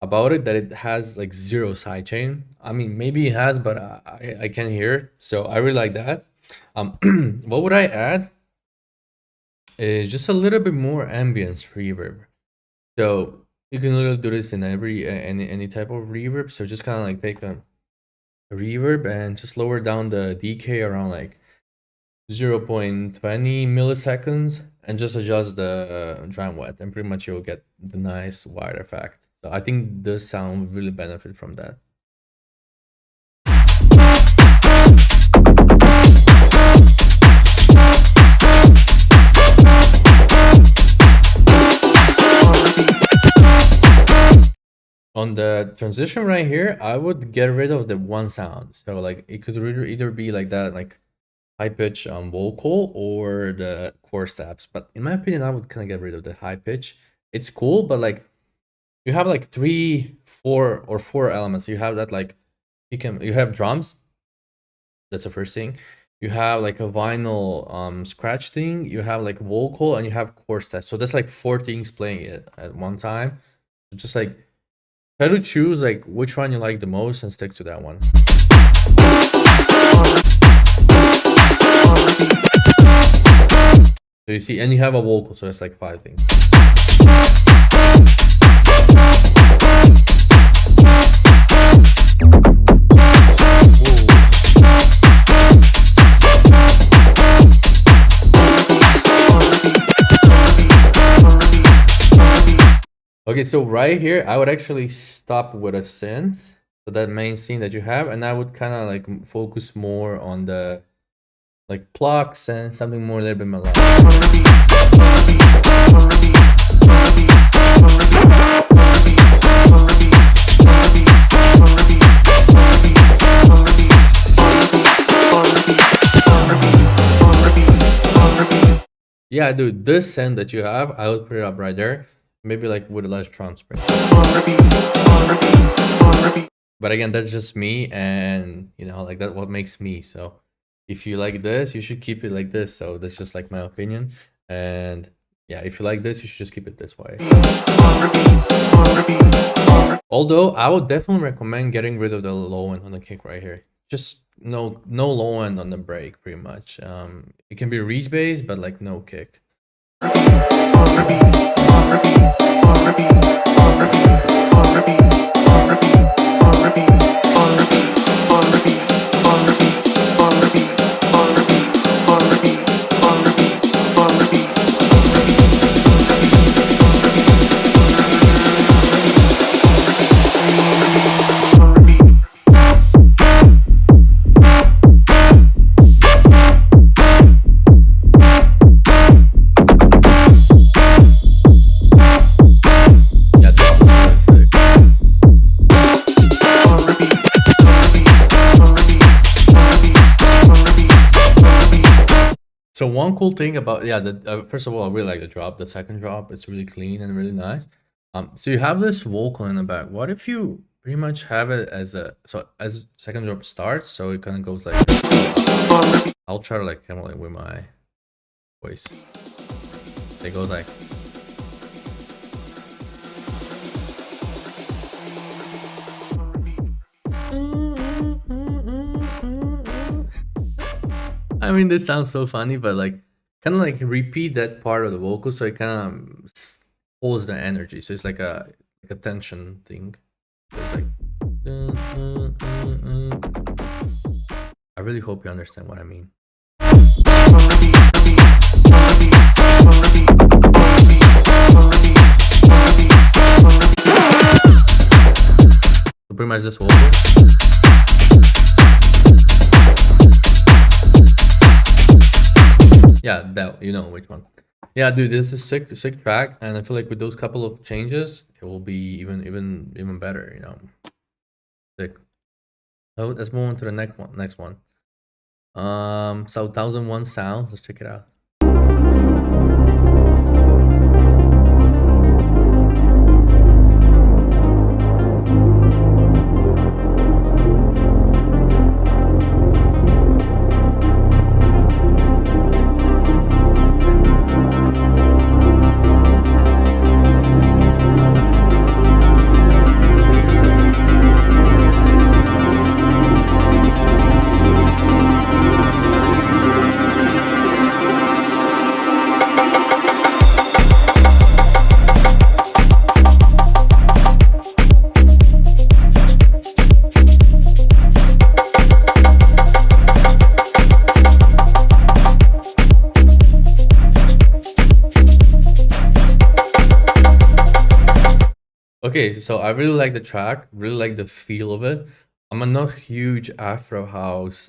about it that it has like 0 sidechain. I mean, maybe it has, but I can't hear it. So I really like that. What would I add? Is just a little bit more ambience reverb. So you can literally do this in any type of reverb. So just kind of like take a reverb and just lower down the decay around like 0.20 milliseconds and just adjust the dry and wet, and pretty much you'll get the nice wide effect. So I think the sound will really benefit from that. On the transition right here, I would get rid of the one sound. So like it could either be like that, like high pitch vocal, or the chord steps. But in my opinion, I would kind of get rid of the high pitch. It's cool, but like you have like 3, 4 or 4 elements. You have that like you have drums. That's the first thing. You have like a vinyl scratch thing. You have like vocal, and you have chord steps. So that's like 4 things playing it at one time. So just like try to choose like which one you like the most and stick to that one. So you see, and you have a vocal, so it's like 5 things. Okay, so right here, I would actually stop with a synth, so that main scene that you have, and I would kind of like focus more on the like plucks and something more a little bit melodic. Yeah, dude, this sound that you have, I would put it up right there. Maybe like with less drum spring. But again, that's just me, and you know, like that's what makes me. So if you like this, you should keep it like this. So that's just like my opinion. And yeah, if you like this, you should just keep it this way. Although I would definitely recommend getting rid of the low end on the kick right here. Just no low end on the break, pretty much. It can be reach bass, but like no kick. So one cool thing about first of all, I really like the drop. The second drop, it's really clean and really nice. So you have this vocal in the back. What if you pretty much have it as as second drop starts, so it kind of goes like this. I'll try to like emulate with my voice. It goes like. I mean, this sounds so funny, but like, kind of like repeat that part of the vocal, so it kind of holds the energy. So it's like a tension thing. So it's like. I really hope you understand what I mean. So pretty much this vocal. Yeah, that, you know which one. Yeah, dude, this is sick track, and I feel like with those couple of changes, it will be even better, you know. Sick. Oh, let's move on to the next one. So 1001 sounds. Let's check it out. Okay, so I really like the track, really like the feel of it. I'm a not huge Afro house,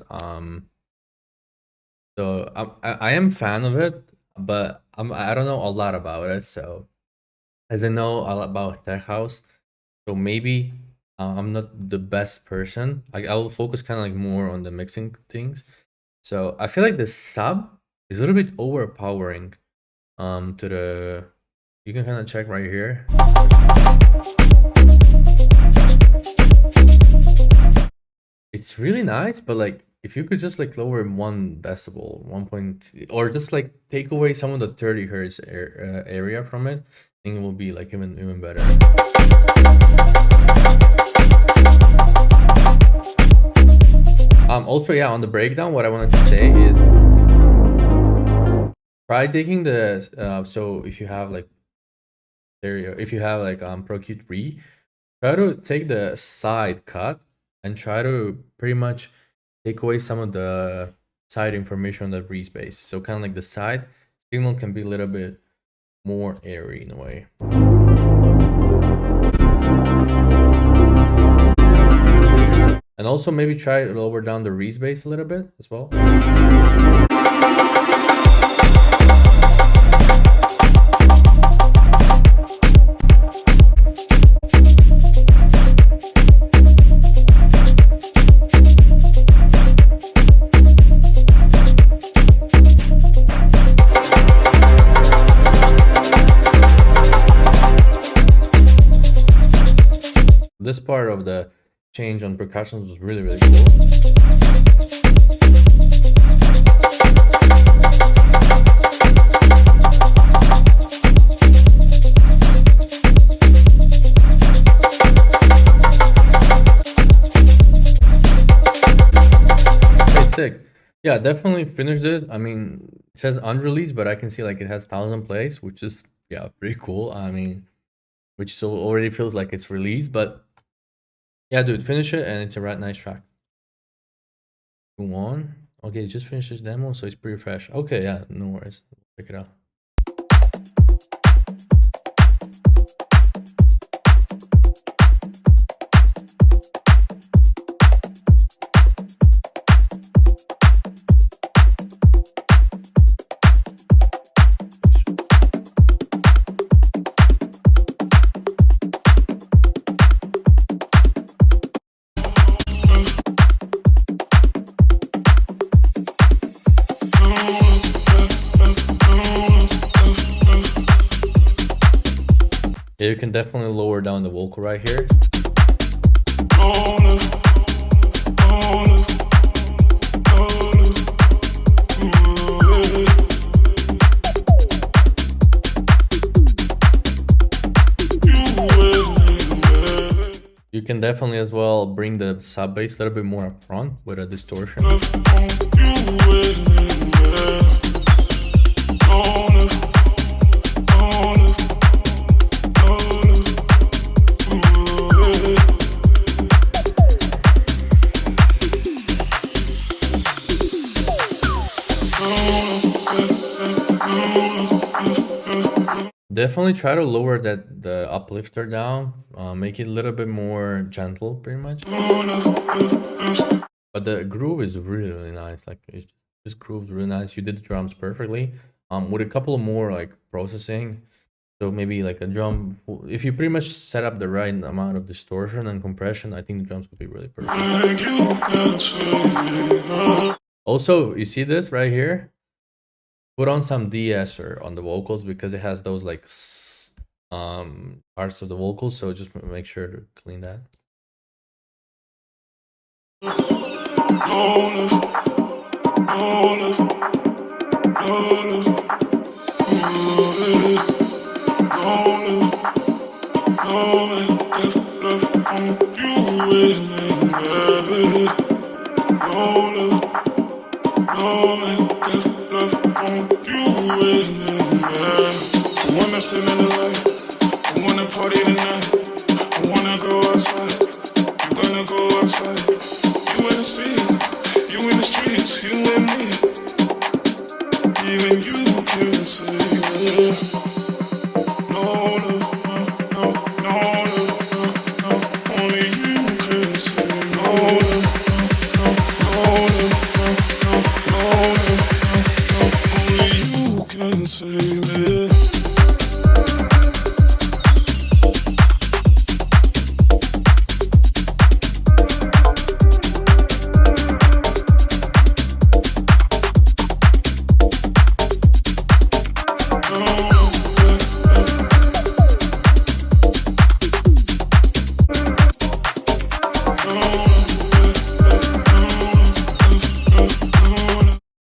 so I am fan of it, but I don't know a lot about it. So as I know a lot about tech house, so maybe I'm not the best person. I will focus kind of like more on the mixing things. So I feel like the sub is a little bit overpowering. To the, you can kind of check right here. It's really nice, but like if you could just like lower 1 decibel, 1 point, or just like take away some of the 30 hertz area from it, I think it will be like even better. Also, yeah, on the breakdown, what I wanted to say is try taking the so if you have like stereo, if you have like Pro Q3, try to take the side cut and try to pretty much take away some of the side information on the free space. So kind of like the side signal can be a little bit more airy in a way. And also maybe try to lower down the rebase a little bit as well. This part of the change on percussions was really cool. Okay, sick. Yeah, definitely finish this. I mean, it says unreleased, but I can see like it has 1,000 plays, which is, yeah, pretty cool. I mean, which so already feels like it's released, but yeah, dude, finish it, and it's a nice track. Go on. Okay, just finished this demo, so it's pretty fresh. Okay, yeah, no worries. Check it out. Yeah, you can definitely lower down the vocal right here. You can definitely as well bring the sub bass a little bit more up front with a distortion. Definitely try to lower the uplifter down, make it a little bit more gentle, pretty much. But the groove is really, really nice. Like it just grooves really nice. You did the drums perfectly. With a couple of more like processing. So maybe like a drum. If you pretty much set up the right amount of distortion and compression, I think the drums would be really perfect. Also, you see this right here? Put on some de-esser on the vocals because it has those like parts of the vocals, so just make sure to clean that.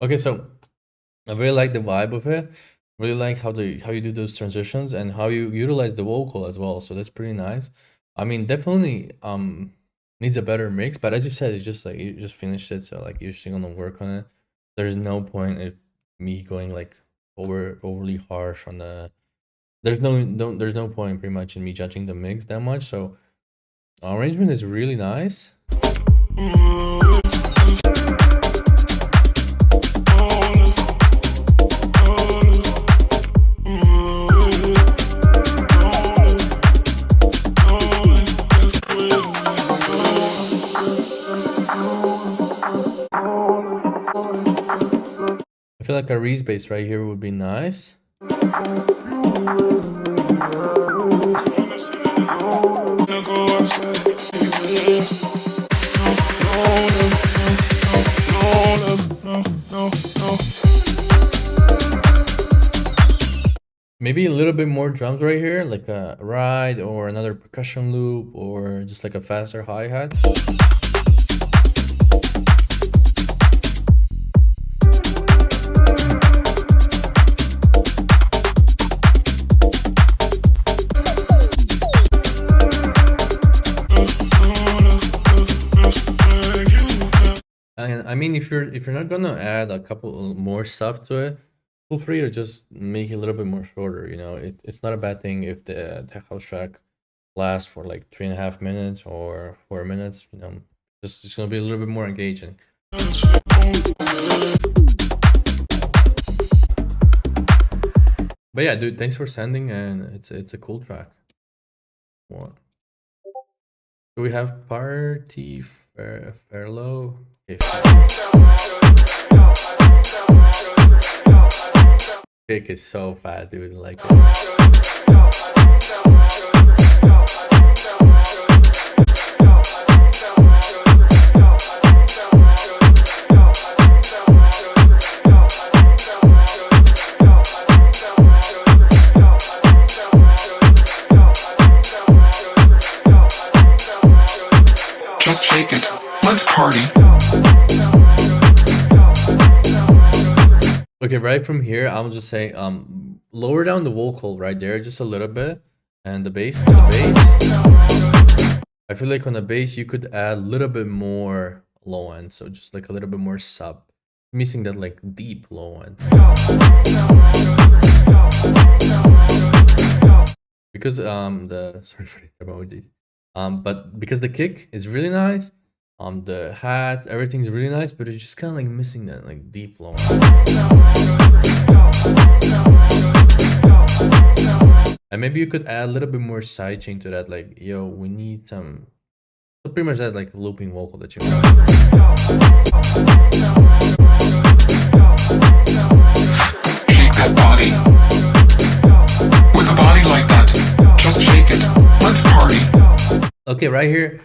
Okay, so I really like the vibe of it. Really like how you do those transitions and how you utilize the vocal as well. So that's pretty nice. I mean, definitely needs a better mix, but as you said, it's just like you just finished it, so like you're still gonna work on it. There's no point in me going like overly harsh on the. There's no point pretty much in me judging the mix that much. So arrangement is really nice. I feel like a Reese bass right here would be nice. Maybe a little bit more drums right here, like a ride or another percussion loop or just like a faster hi-hat. And I mean, if you're not gonna add a couple more stuff to it, feel free to just make it a little bit more shorter. You know, it's not a bad thing if the tech house track lasts for like 3.5 minutes or 4 minutes. You know, just it's gonna be a little bit more engaging. But yeah, dude, thanks for sending, and it's a cool track. What? Do we have Party Fairlow? Okay. Kick is so fat, dude. Like Okay, right from here, I'm just saying, lower down the vocal right there just a little bit, and the bass on the bass. I feel like on the bass you could add a little bit more low end, so just like a little bit more sub, missing that like deep low end. Because the sorry for the emojis, but because the kick is really nice, the hats, everything's really nice, but it's just kind of like missing that like deep low end. And maybe you could add a little bit more sidechain to that, like, yo, we need some, so pretty much that like looping vocal that you have. Shake that body. With a body like that, just shake it. Let's party. Okay, right here,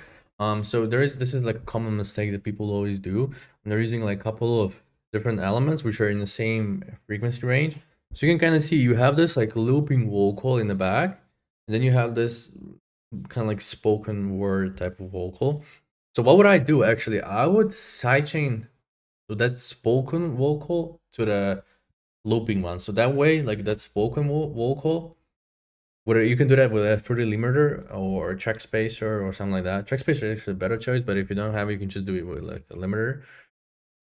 so this is like a common mistake that people always do, and they're using like a couple of different elements which are in the same frequency range. So you can kind of see you have this like looping vocal in the back, and then you have this kind of like spoken word type of vocal. So what would I do? Actually, I would sidechain so that spoken vocal to the looping one. So that way, like that spoken vocal, whether you can do that with a fruity limiter or a track spacer or something like that. Track spacer is actually a better choice, but if you don't have it, you can just do it with like a limiter.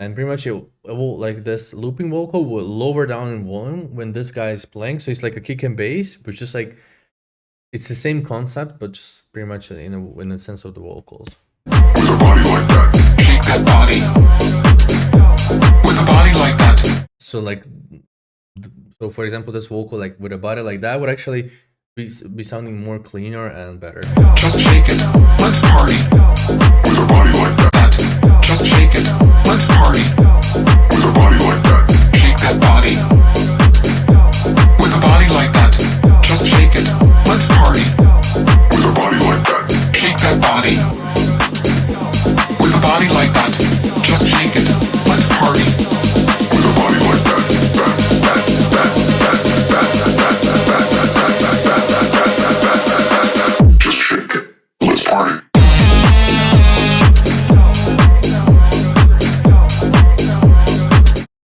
And pretty much it will like this looping vocal will lower down in volume when this guy is playing. So it's like a kick and bass, but just like it's the same concept, but just pretty much in the sense of the vocals. With a body like that, shake that body. With a body like that. So like, so for example, this vocal like with a body like that would actually be sounding more cleaner and better. Just shake it. Let's party. With a body like that. Just shake it. Let's party. With a body like that. Shake that body. With a body like that. Just shake it. Let's party. With a body like that. Shake that body. With a body like that. Just shake it. Let's party. With a body like that. Just shake it. Let's party.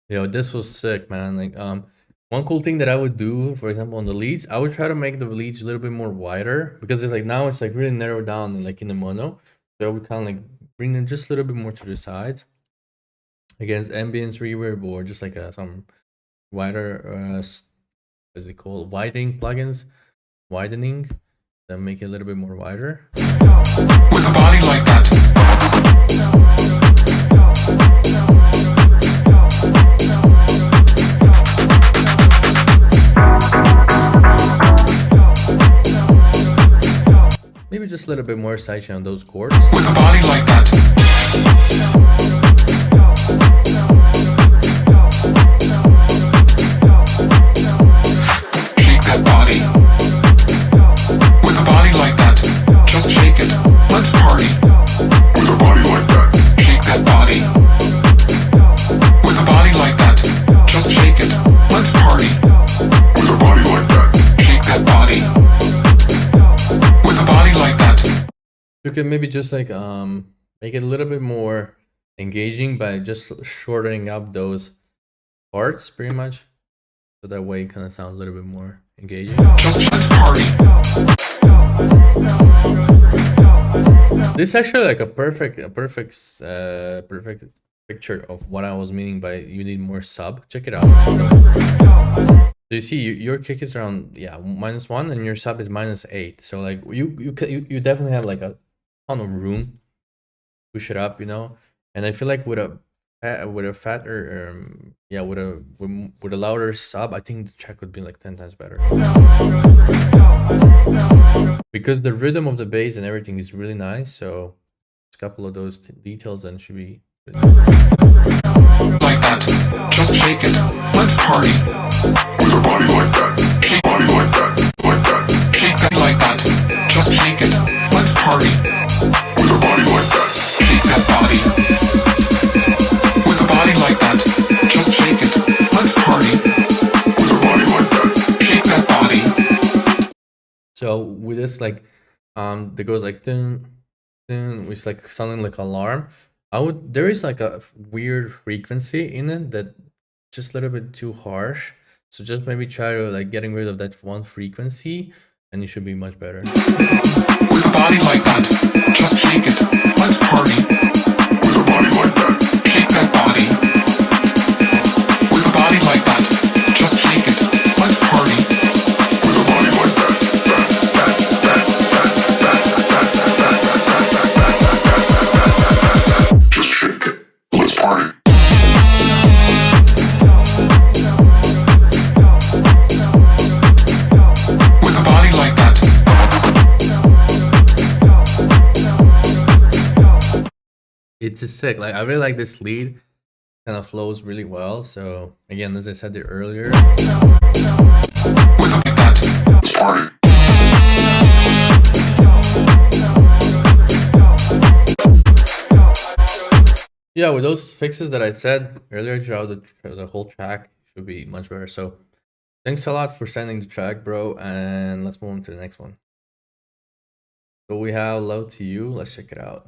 Yo, this was sick, man. Like, one cool thing that I would do, for example, on the leads, I would try to make the leads a little bit more wider, because it's like now it's like really narrowed down and like in the mono. So I would kind of like bring them just a little bit more to the sides against ambience reverb, or just like some wider what is it called, widening plugins, widening, then make it a little bit more wider. With a body like that. Maybe just a little bit more sidechain on those chords. With a body like that. Shake that body. With a body like that. Just shake it. Let's party. With a body like that. Shake that body. With a body like that. Just shake it. Let's party. With a body like that. Shake that body. With a body like that. You can maybe just like make it a little bit more engaging by just shortening up those parts pretty much, so that way it kind of sounds a little bit more engaging. Just let's party. This is actually like a perfect picture of what I was meaning by you need more sub. Check it out. So you see your kick is around -1 and your sub is -8. So like you definitely have like a ton of room, push it up, you know. And I feel like with a fatter with a louder sub, I think the track would be like 10 times better, because the rhythm of the bass and everything is really nice. So just a couple of those details and it should be really nice. Like that. Just shake it. Let's party. With a body like that. Shake body like that. Like that. Shake that like that. Just shake it. Let's party. With a body like that. Shake that body. With a body like that. Just shake it. Let's party. With a body like that. Shake that body. So with this like that goes like dun dun, it's like sounding like alarm. There is like a weird frequency in it that just a little bit too harsh. So just maybe try to like getting rid of that one frequency, and you should be much better. With a body like that, just shake it. Let's party. With a body like that, Shake that body. With a body like that, just shake it. Let's party. with a body like that, just shake it. Let's party. With a body like that. It's a sick. Like I really like this lead. Kind of flows really well. So again, as I said it earlier, With a like that. Let's party. yeah, with those fixes that I said earlier throughout the whole track, should be much better. So thanks a lot for sending the track, bro. And let's move on to the next one. So we have Love to You. Let's check it out.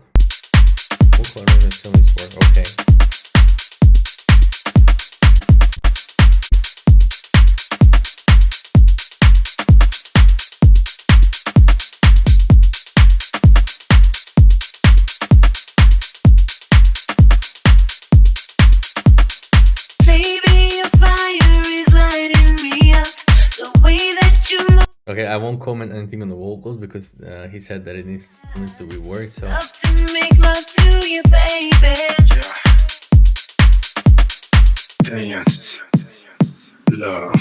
Also, I don't know if some of these work. Okay. Baby, your fire is lighting me up. The way that you move Okay, I won't comment anything on the vocals because he said that it needs to be worked. So up to make love to you, baby. Dance. Love.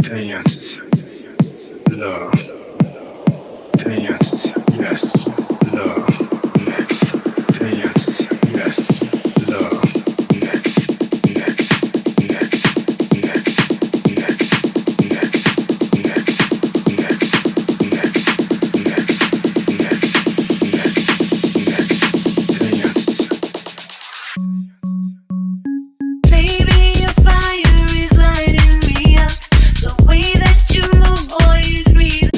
Dance. Love. Dance. Yes. Love. Next. Dance. Yes. Love. Next. Next. Next. Next. Next. Next. Next. Next. Next. Next. Next. Next. Dance. Baby, your fire is lighting me up. The way that you move, boy, is reason.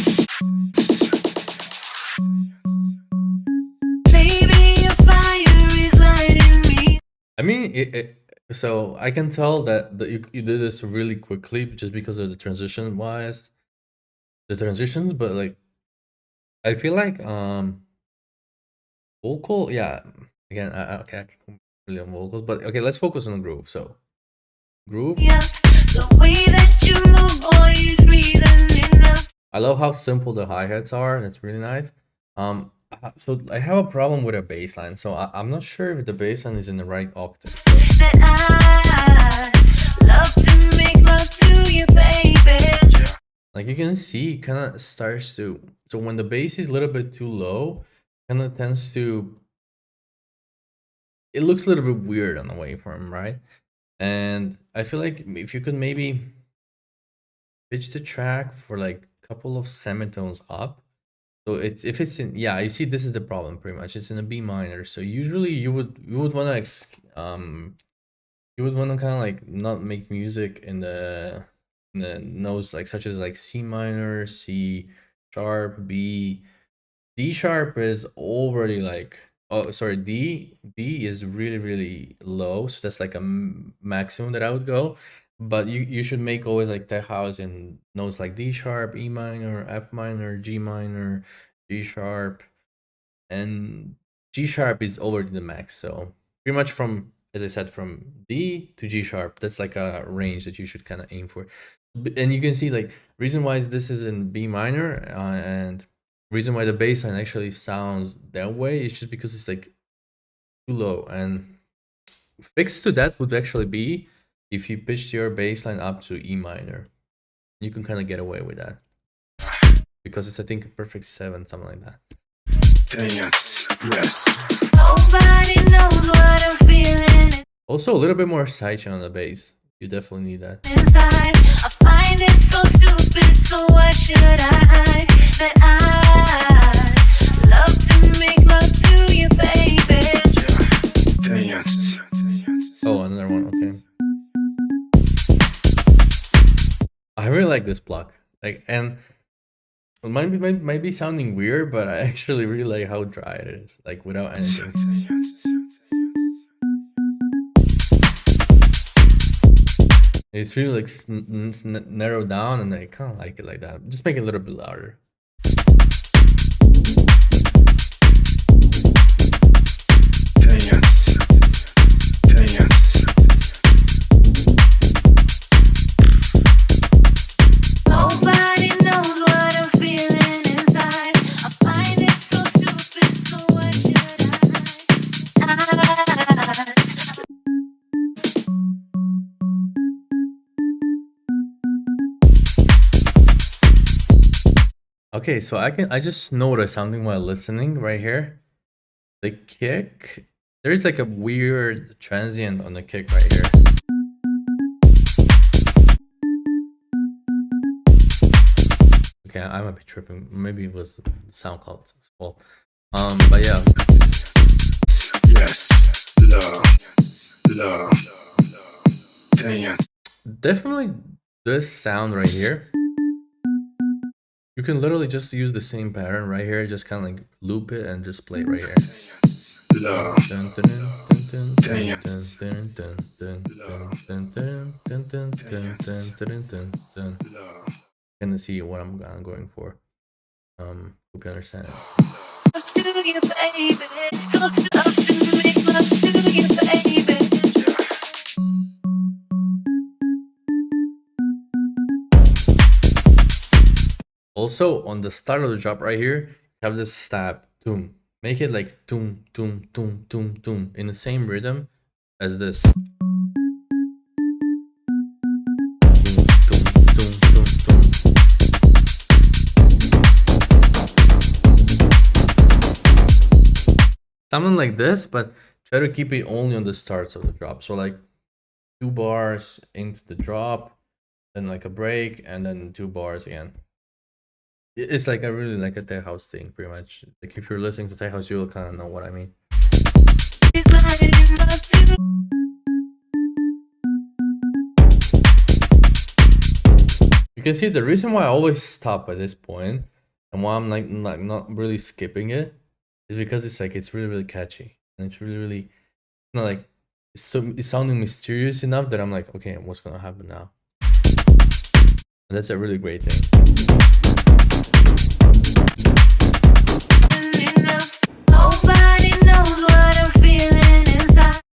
Baby, your fire is lighting me. I mean, so I can tell that you did this really quickly just because of the transitions, but like I feel like vocal, yeah. Again, okay, I can really on vocals, but okay, let's focus on the groove. So groove. Yeah, the way that you move, boy, is reason enough. I love how simple the hi-hats are. That's really nice. So I have a problem with a bass line. So I'm not sure if the bass line is in the right octave. That I love to make love to you, baby. Like you can see, kind of starts to. So when the bass is a little bit too low, kind of tends to. It looks a little bit weird on the waveform, right? And I feel like if you could maybe pitch the track for like a couple of semitones up. So it's if it's in, yeah, you see this is the problem pretty much. It's in a B minor. So usually you would want to kind of like not make music in the notes like such as like C minor, C sharp, B. D sharp is already like, oh sorry, D is really low, so that's like a maximum that I would go. But you should make always like tech house in notes like D sharp, E minor, F minor, G minor, G sharp, and G sharp is already the max. So pretty much from, as I said, from D to G sharp, that's like a range that you should kind of aim for. And you can see like reason why this is in B minor and reason why the bass line actually sounds that way is just because it's like too low. And fix to that would actually be if you pitched your bass line up to E minor. You can kind of get away with that because it's, I think, a perfect 7, something like that. Dance. Yes. Nobody knows what I'm feeling Also, a little bit more sidechain on the bass. You definitely need that. inside. I find it so stupid, so why should I? That I love to make love to you, baby. Dance. Oh, another one. Okay. I really like this block. Like, and it might be sounding weird, but I actually really like how dry it is. Like without anything. It's really like narrowed down, and I kind of like it like that. Just make it a little bit louder. Dance, dance. Nobody knows what I'm feeling inside. I find it so stupid, so why should I? Okay, so I just noticed something while listening right here. The kick, there's like a weird transient on the kick right here. Okay, I might be tripping. Maybe it was the sound cloud's fault. But yeah. Yes, love, dance. Definitely this sound right here. You can literally just use the same pattern right here, just kind of like loop it and just play it right here. Love, Gonna see what I'm going for. Hope you understand it. Love to you, baby. So tough to make love to you, baby. Also, on the start of the drop right here, you have this stab, toom. Make it like toom, toom, toom, toom, toom, in the same rhythm as this. Toom, toom, toom, toom, toom. Something like this, but try to keep it only on the starts of the drop. So like 2 bars into the drop, then like a break, and then 2 bars again. It's like I really like a tech house thing, pretty much. Like if you're listening to tech house, you'll kind of know what I mean. You can see the reason why I always stop at this point and why I'm like not really skipping it is because it's really catchy, and it's really not like it's sounding mysterious enough that I'm like, okay, what's gonna happen now? And that's a really great thing.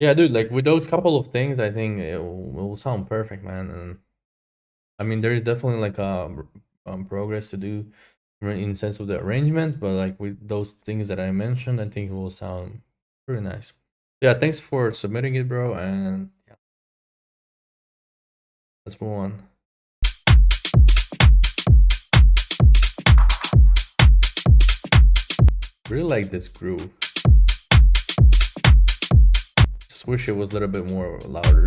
Yeah, dude, like with those couple of things, I think it will sound perfect, man. And I mean, there is definitely like a progress to do in the sense of the arrangement, but like with those things that I mentioned, I think it will sound pretty nice. Yeah, thanks for submitting it, bro. And yeah, let's move on. Really like this groove. Just wish it was a little bit more louder.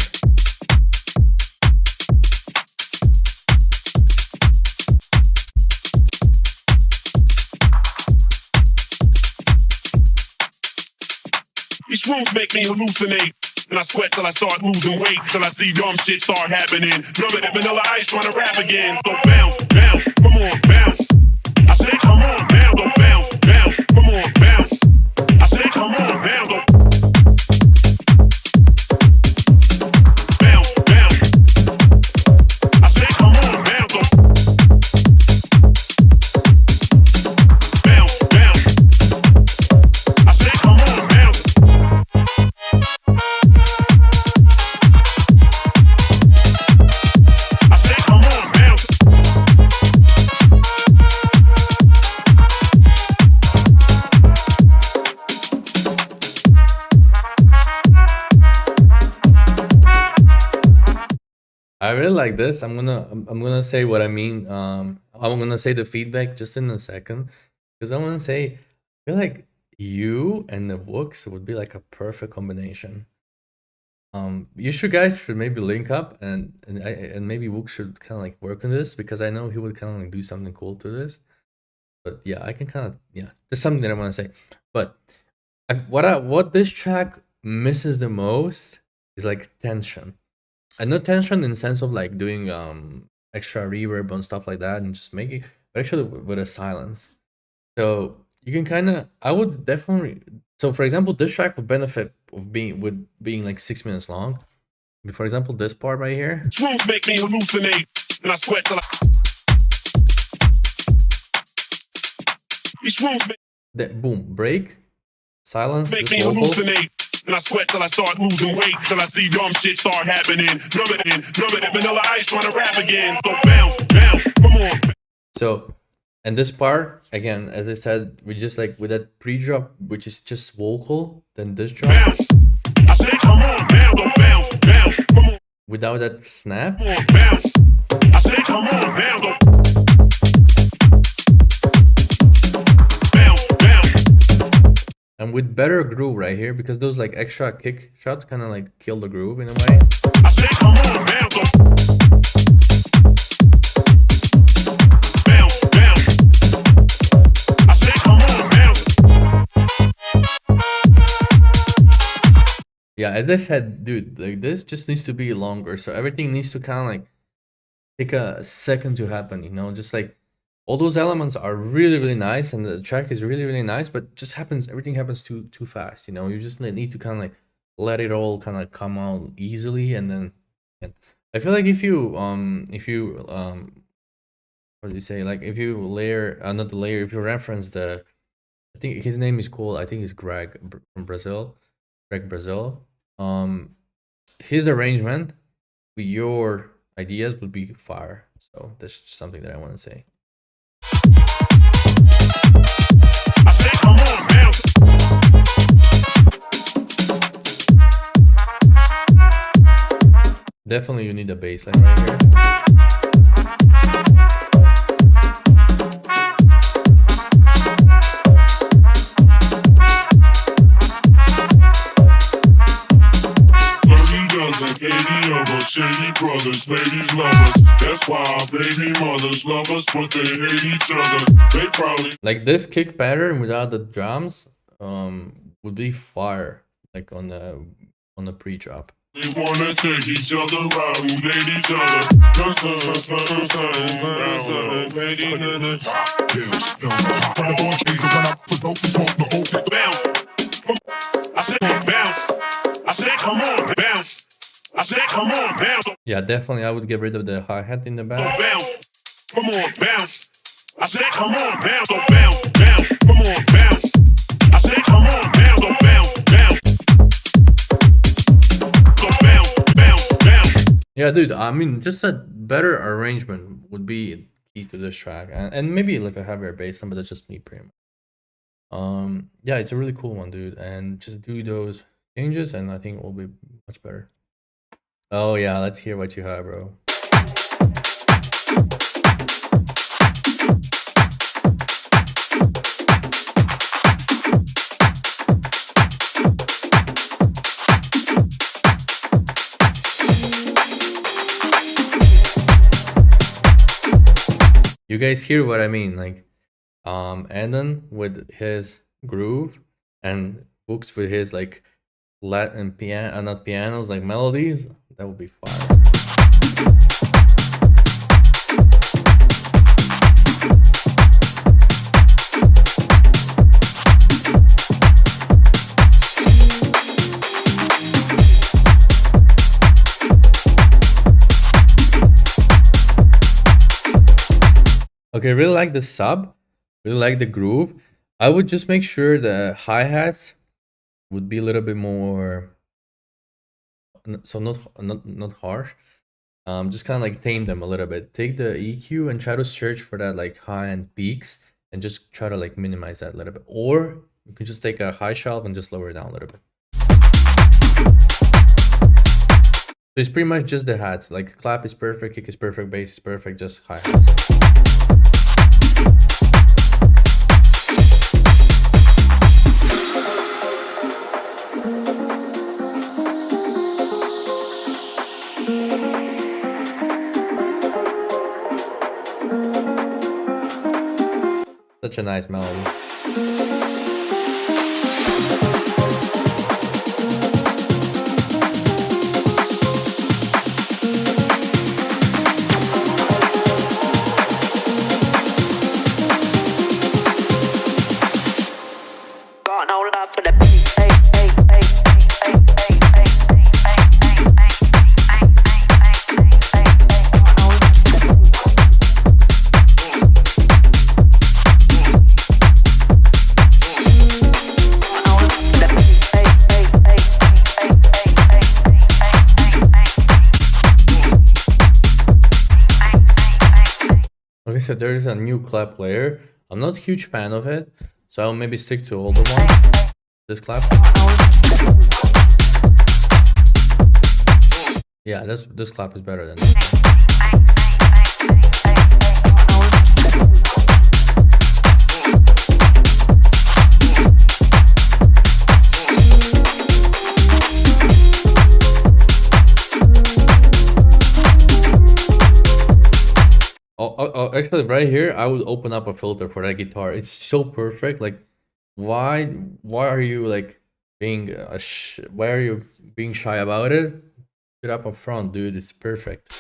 These rooms make me hallucinate. And I sweat till I start losing weight, till I see dumb shit start happening. Number than vanilla ice trying to rap again. So bounce, bounce, come on, bounce. I say come on, bounce, oh, bounce, bounce, come on, bounce. I say come on, bounce, oh. Bounce, bounce. I say come on, bounce, oh. Bounce, bounce. I say come on, bounce. I say come on, bounce. I really like this. I'm gonna say what I mean. I'm gonna say the feedback just in a second, because I want to say I feel like you and the books would be like a perfect combination. You guys should maybe link up, and maybe Wook should kind of like work on this, because I know he would kind of like do something cool to this. But yeah, I can kind of, yeah, there's something that I want to say. But what this track misses the most is like tension. And not tension in the sense of like doing extra reverb and stuff like that and just making, but actually with a silence. So you can kind of, I would definitely, so for example, this track would benefit of being like 6 minutes long, For example, this part right here. These rooms make me hallucinate, and I sweat till I. These rooms Boom, break, silence, make this me vocal. hallucinate, and I sweat till I start losing weight, till I see dumb shit start happening. Numb it, Vanilla Ice trying to rap again. So bounce, bounce, come on. So, and this part, again, as I said, we just like with that pre-drop, which is just vocal, then this drop. Bounce. I say come on, bounce, don't bounce, bounce, come on, Without that snap. come on, bounce. I say come on, bounce, don't bounce, bounce. And with better groove right here, because those like extra kick shots kind of like kill the groove in a way. I say come on, bounce, don't bounce, bounce. I say come on, bounce. Yeah, as I said, dude, like this just needs to be longer. So everything needs to kind of like take a second to happen, you know, just like all those elements are really, really nice. And the track is really, really nice, but just happens, everything happens too fast, you know, you just need to kind of like let it all kind of come out easily. And then I feel like if you, what do you say? Like if you layer, not the layer, if you reference the, I think his name is cool. I think it's Greg from Brazil. Greg Brazil. His arrangement with your ideas would be fire. So that's just something that I want to say. I say come on, bounce. Definitely you need a bass line right here. Shady brothers, ladies lovers. That's why our baby mothers love us, but they hate each other. They probably like this kick pattern without the drums would be fire, like on the pre-drop. they wanna take each other out, who hate each other. Bounce. I said bounce. I said come on, bounce. I said come on, bounce. Yeah, definitely I would get rid of the hi-hat in the back. Bounce. Come on, bounce. I said come on, bounce. Don't bounce, bounce. Come on, bounce. I said come on, bounce. Don't bounce, bounce. Don't bounce, bounce, bounce. Yeah, dude, I mean, just a better arrangement would be key to this track, and maybe like a heavier bass line, but that's just me pretty much. Yeah, it's a really cool one, dude, and just do those changes and I think it will be much better. Oh yeah, let's hear what you have, bro. You guys hear what I mean? Like, Andon with his groove and Books with his like Latin piano, not pianos, like melodies. That would be fire. Okay, really like the sub, really like the groove. I would just make sure the hi-hats would be a little bit more, so not harsh. Just kind of like tame them a little bit. Take the EQ and try to search for that like high-end peaks and just try to like minimize that a little bit. Or you can just take a high shelf and just lower it down a little bit. So it's pretty much just the hats. Like clap is perfect, kick is perfect, bass is perfect, just hi-hats. Such a nice melody. Got no love for the beat. Hey, hey, hey, hey, hey, hey, hey, hey, hey, hey, hey. Okay, so there is a new clap player. I'm not a huge fan of it, so I'll maybe stick to older one. This clap. Yeah, this clap is better than this one. Actually, right here, I would open up a filter for that guitar. It's so perfect. Like, why are you like being why are you being shy about it? Put up front, dude. It's perfect.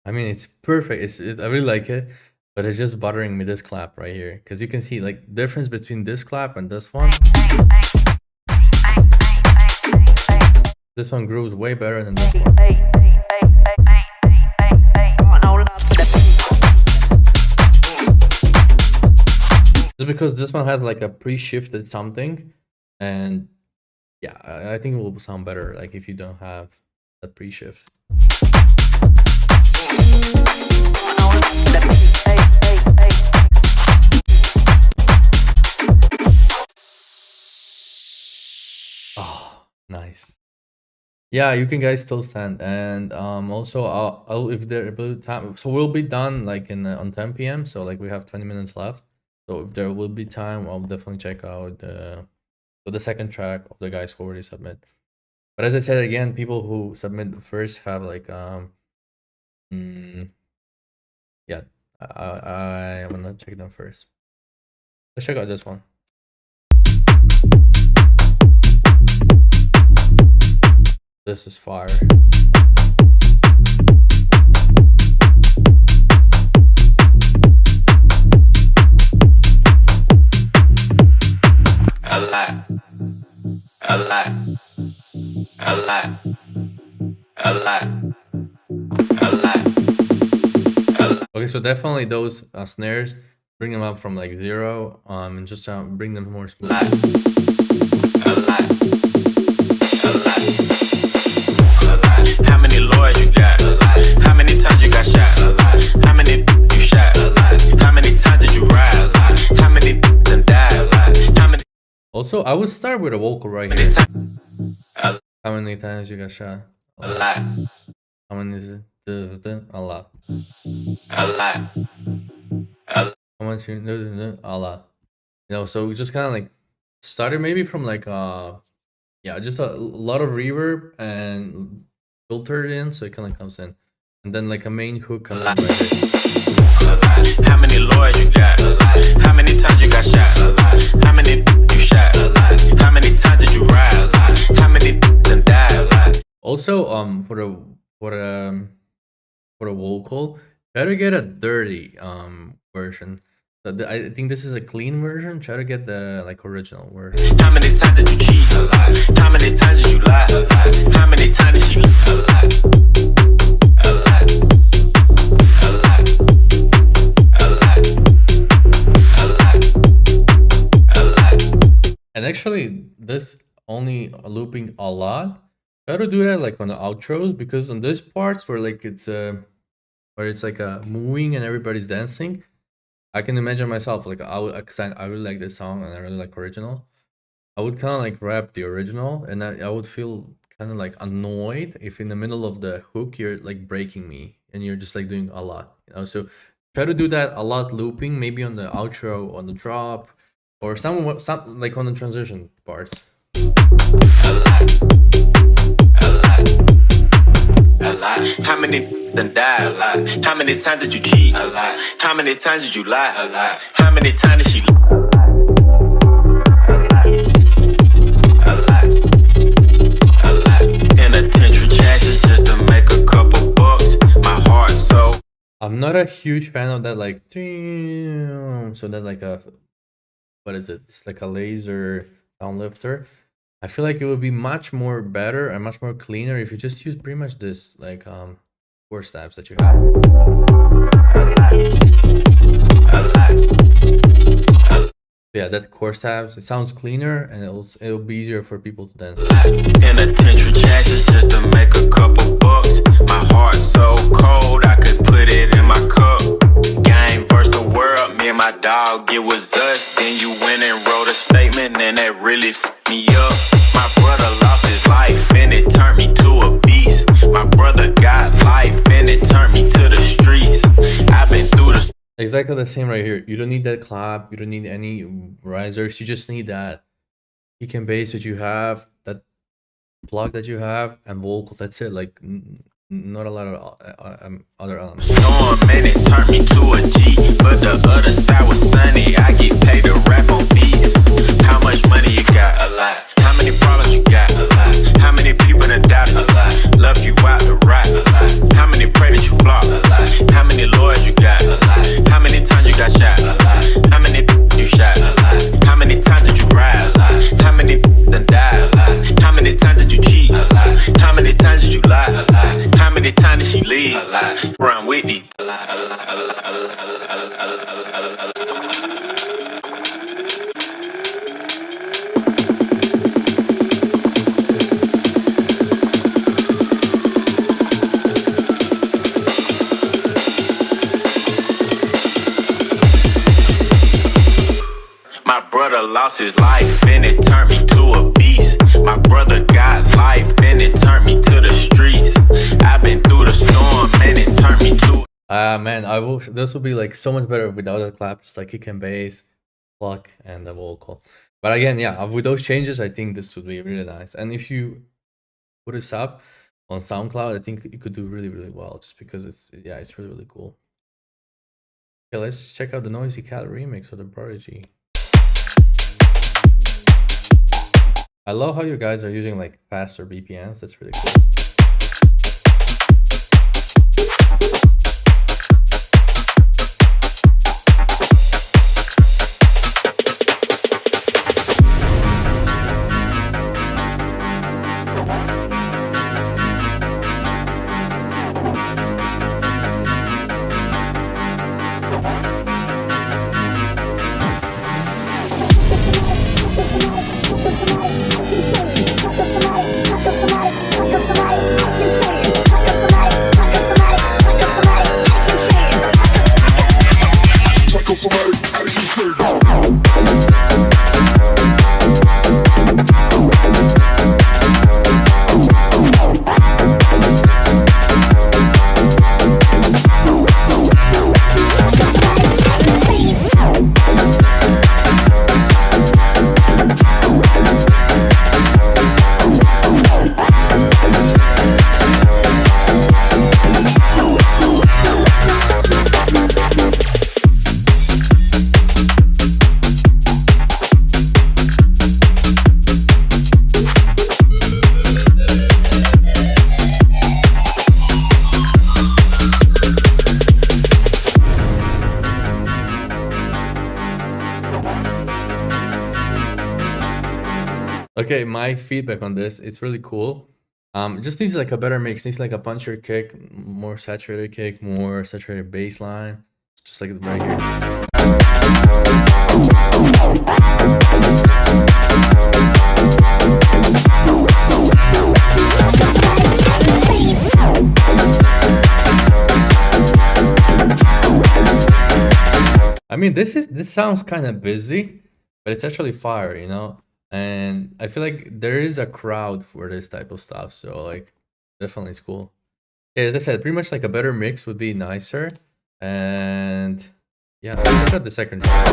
I mean, it's perfect. I really like it, but it's just bothering me, this clap right here, because you can see like difference between this clap and this one. This one grooves way better than this one. Just because this one has like a pre-shifted something, and yeah, I think it will sound better like if you don't have a pre-shift. Oh, nice. Yeah, you can guys still send, and also I'll if there will be time, so we'll be done like in on 10 p.m. So like we have 20 minutes left. So if there will be time, I'll definitely check out the second track of the guys who already submit. But as I said again, people who submit first have like yeah, I wanna check them first. Let's check out this one. This is fire. Okay, so definitely those snares, bring them up from like 0, and just bring them more smooth. How many lawyers you got? How many times you got shot? How many you shot? How many times did you ride? How many then died? How many? Also, I would start with a vocal right here. How many times you got shot? A lot. How many is it? A lot. A lot. How much you know? A lot. You know, so we just kind of like started maybe from like yeah, just a lot of reverb and filtered in, so it kind of comes in, and then like a main hook comes in right here. How many lawyers you got? How many times you got shot? How many you shot? How many times did you ride? How many then died? Also, for the vocal, better get a dirty version. So I think this is a clean version. Try to get the like original version. How many times did you cheat? How many times did you lie? How many times did she lie? A lot. A lot. A lot. A lot. A lot. And actually, this only looping a lot. Try to do that like on the outros, because on these parts where like it's where it's like a moving and everybody's dancing. I can imagine myself like I would, cause I really like this song and I really like original. I would kind of like rap the original, and I would feel kind of like annoyed if in the middle of the hook you're like breaking me and you're just like doing a lot, you know. So try to do that a lot, looping maybe on the outro, on the drop, or some like on the transition parts. A lot. How many done die? A lot. How many times did you cheat? A lot. How many times did you lie? A lot. How many times did she lie? A lot. A lot. Penitentiary chances just to make a couple bucks. My heart so. I'm not a huge fan of that, like, so that like a, what is it? It's like a laser down lifter. I feel like it would be much more better and much more cleaner if you just use pretty much this like chord stabs that you have. Yeah, that chord stabs, it sounds cleaner and it'll be easier for people to dance. Penitentiary chances just to make a couple bucks. My heart so cold I could put it in my cup. Game versus the world, me and my dog, it was us. Then you went and wrote a statement and that really me up. My brother lost his life and it turned me to a beast. My brother got life and it turned me to the streets. I've been through the Exactly the same right here. You don't need that clap, you don't need any risers, you just need that kick and bass that you have, that block that you have, and vocal. That's it. Like not a lot of other elements. storm and it turned me to a G, but the other side was sunny. I get paid to rap on beats. How much money you got? A lot. How many problems you got? A lot. How many people that doubt? A lot. Left you out to rap? A lot. How many pray that you flop? A lot. How many lawyers you got? A lot. How many times you got shot? A lot. How many you shot? A lot. How many times did you ride? A lot. How many done died? A lot. How many times did you cheat? A lot. How many times did you lie? A lot. How many times did she leave? A lot. Run with these. A lot. A lot. A lot. A lot. A lot. A lot. My brother lost his life and it turned me to a beast. My brother got life and it turned me to the streets. I've been through the storm and it turned me to. Man, this will be like so much better without a clap, just like kick and bass, pluck, and the vocal. But again, yeah, with those changes, I think this would be really nice. And if you put this up on SoundCloud, I think it could do really, really well, just because it's really, really cool. Okay, let's check out the Noisy Cat remix of the Prodigy. I love how you guys are using like faster BPMs. That's really cool. Okay, my feedback on this, it's really cool. It just needs like a better mix. Needs like a punchier kick, more saturated bass line, just like right here. I mean, this sounds kind of busy, but it's actually fire, you know. And I feel like there is a crowd for this type of stuff, so like definitely it's cool. Yeah, as I said, pretty much like a better mix would be nicer. And yeah, let's check out the second track.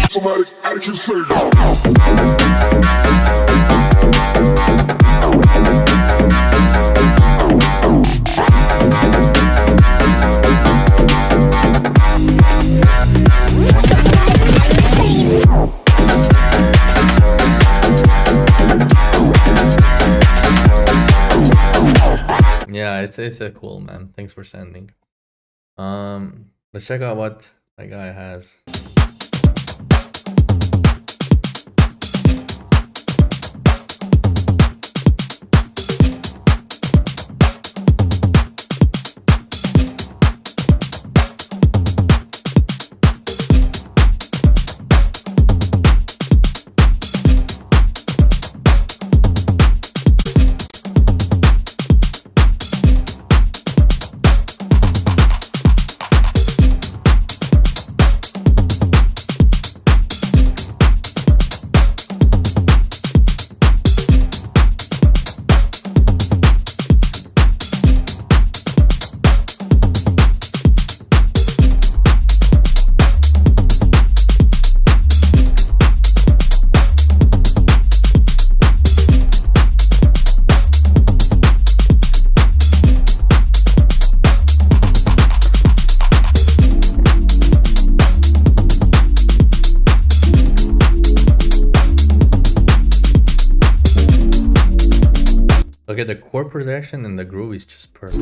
Somebody, how did you say Yeah, it's a cool, man. Thanks for sending. Let's check out what that guy has. Okay, the chord progression and the groove is just perfect.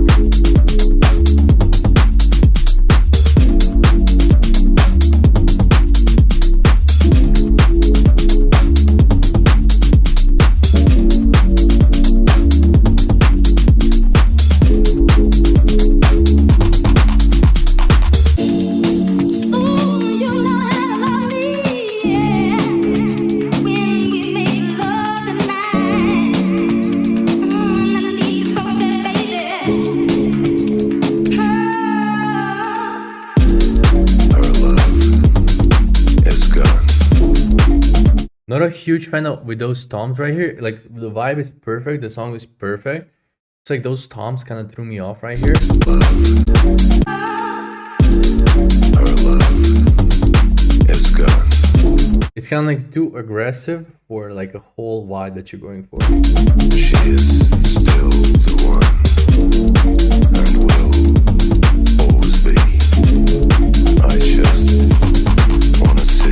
Not a huge fan of with those toms right here. Like the vibe is perfect, the song is perfect. It's like those toms kind of threw me off right here. It's kind of like too aggressive for like a whole vibe that you're going for. She is still the one and will always be. I just wanna see.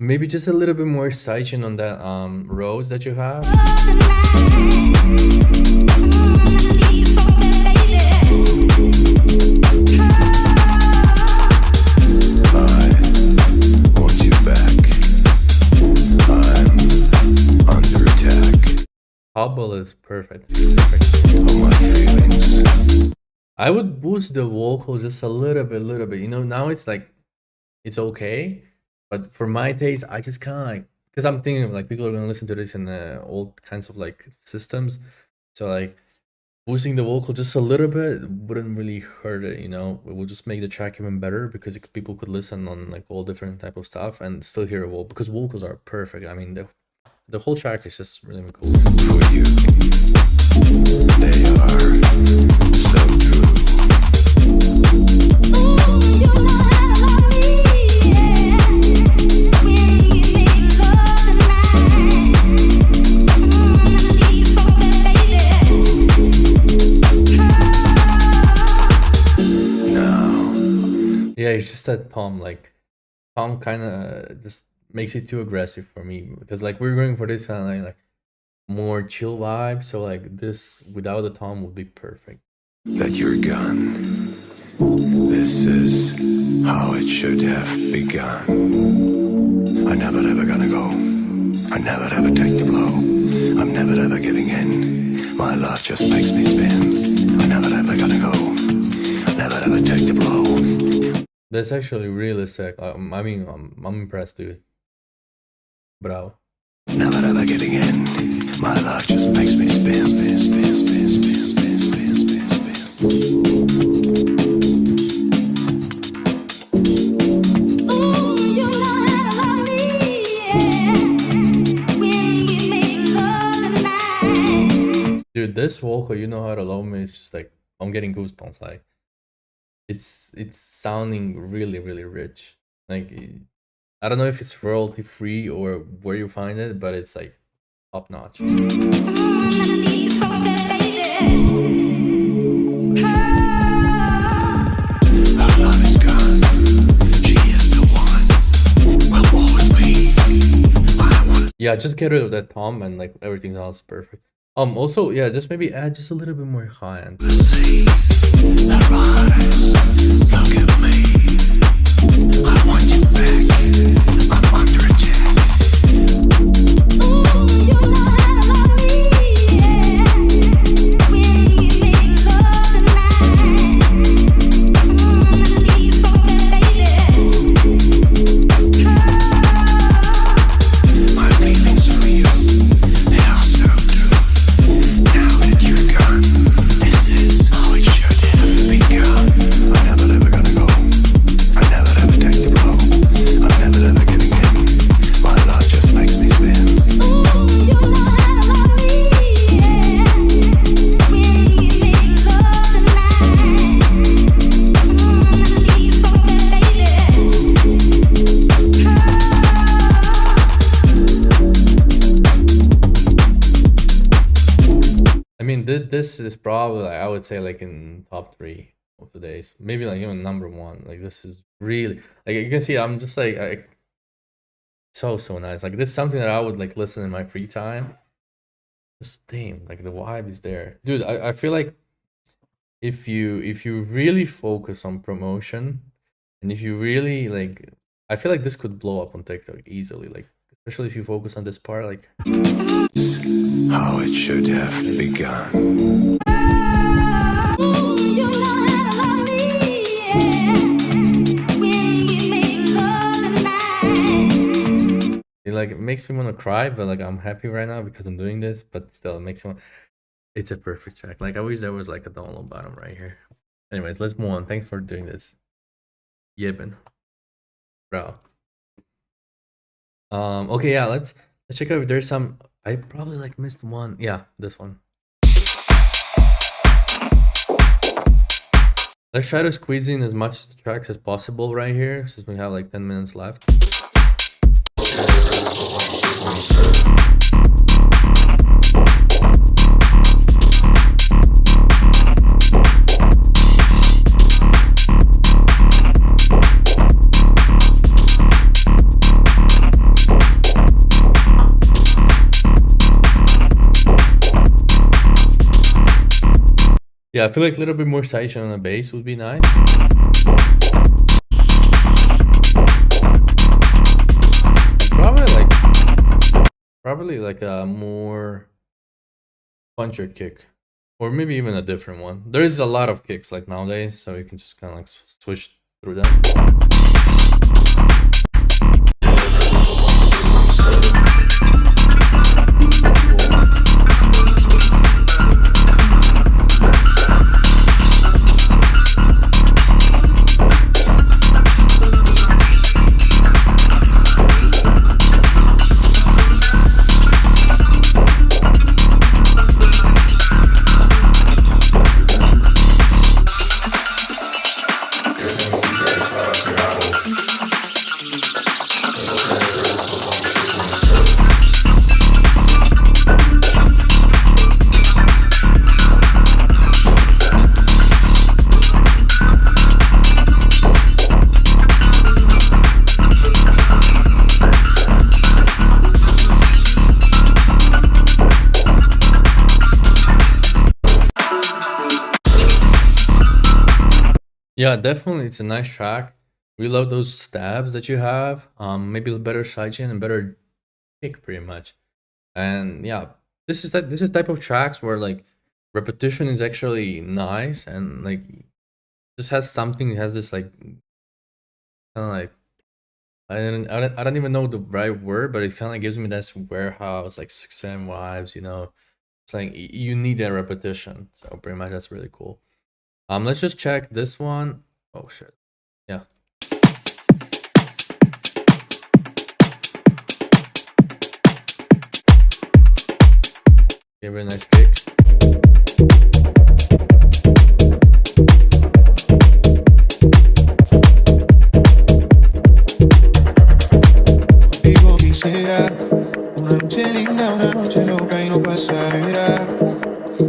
Maybe just a little bit more sidechain on that rose that you have. I want you back. I'm under attack. Hobble is perfect. Perfect. All my feelings. I would boost the vocal just a little bit. You know, now it's like it's okay. But for my taste, I just kind of like, because I'm thinking of like people are gonna listen to this in old kinds of like systems, so like boosting the vocal just a little bit wouldn't really hurt it, you know. It would just make the track even better because people could listen on like all different type of stuff and still hear a vocal, because vocals are perfect. I mean, the whole track is just really cool. For you, they are so true. Yeah, it's just that Tom kind of just makes it too aggressive for me, because like we're going for this kind of like more chill vibe, so like this without the Tom would be perfect. That you're gone. This is how it should have begun. I'm never ever gonna go. I never ever take the blow. I'm never ever giving in. My love just makes me spin. I'm never ever gonna go. I never ever take the blow. That's actually really sick. I mean, I'm impressed, dude. Bravo. Never ever giving in. My love just makes me spin, spin, spin, spin, spin. this vocal, you know how to love me. It's just like I'm getting goosebumps. Like it's sounding really really rich. Like I don't know if it's royalty free or where you find it, but it's like top notch. Yeah, just get rid of that tom and like everything else is perfect. Also, yeah, just maybe add just a little bit more high end. This is probably I would say like in top 3 of the days, maybe like even number 1. Like this is really like you can see I'm just like so nice. Like this is something that I would like listen in my free time. This theme, like the vibe is there, dude. I feel like if you really focus on promotion and if you really like, I feel like this could blow up on TikTok easily. Like especially if you focus on this part, like how it should have begun. it makes me want to cry, but like I'm happy right now because I'm doing this, but still it makes me want, it's a perfect track. Like I wish there was like a download button right here. Anyways, let's move on. Thanks for doing this, Yibin, bro. Okay, yeah, let's check out if there's some. I probably like missed one. Yeah, this one. Let's try to squeeze in as much of the tracks as possible right here, since we have like 10 minutes left. Yeah, I feel like a little bit more sidechain on the bass would be nice. Probably like a more puncher kick, or maybe even a different one. There is a lot of kicks like nowadays, so you can just kind of like switch through them. Yeah, definitely, it's a nice track. We love those stabs that you have. Maybe a better sidechain and better kick, pretty much. And yeah, this is type of tracks where like repetition is actually nice and like just has something. It has this like kind of like I don't even know the right word, but it kind of gives me that warehouse like 6M vibes. You know, it's like you need that repetition. So pretty much that's really cool. Let's just check this one. Oh shit. Yeah. Okay, very nice kick. Digo quisiera una noche linda, una noche loca y no pasará.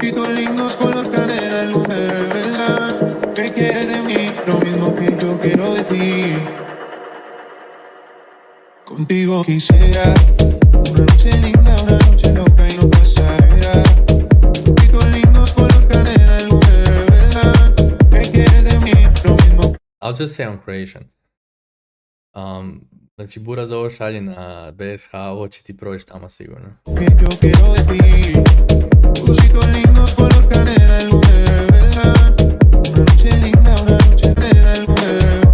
Y tus lindos color canela, el número es verdad. ¿Qué quieres de mí? Lo mismo que yo quiero de ti. Contigo quisiera una noche linda, una noche loca y no pasará. Y tus lindos color canela, el número es verdad. ¿Qué quieres de mí? Lo mismo. I'll just say on Creation. Znači, Buraz ovo šalje na BSH, ovo će ti proći tamo sigurno. Que yo quiero de ti. Ositos lindos color canela, el número es verdad. Una noche linda, una noche canela, el número.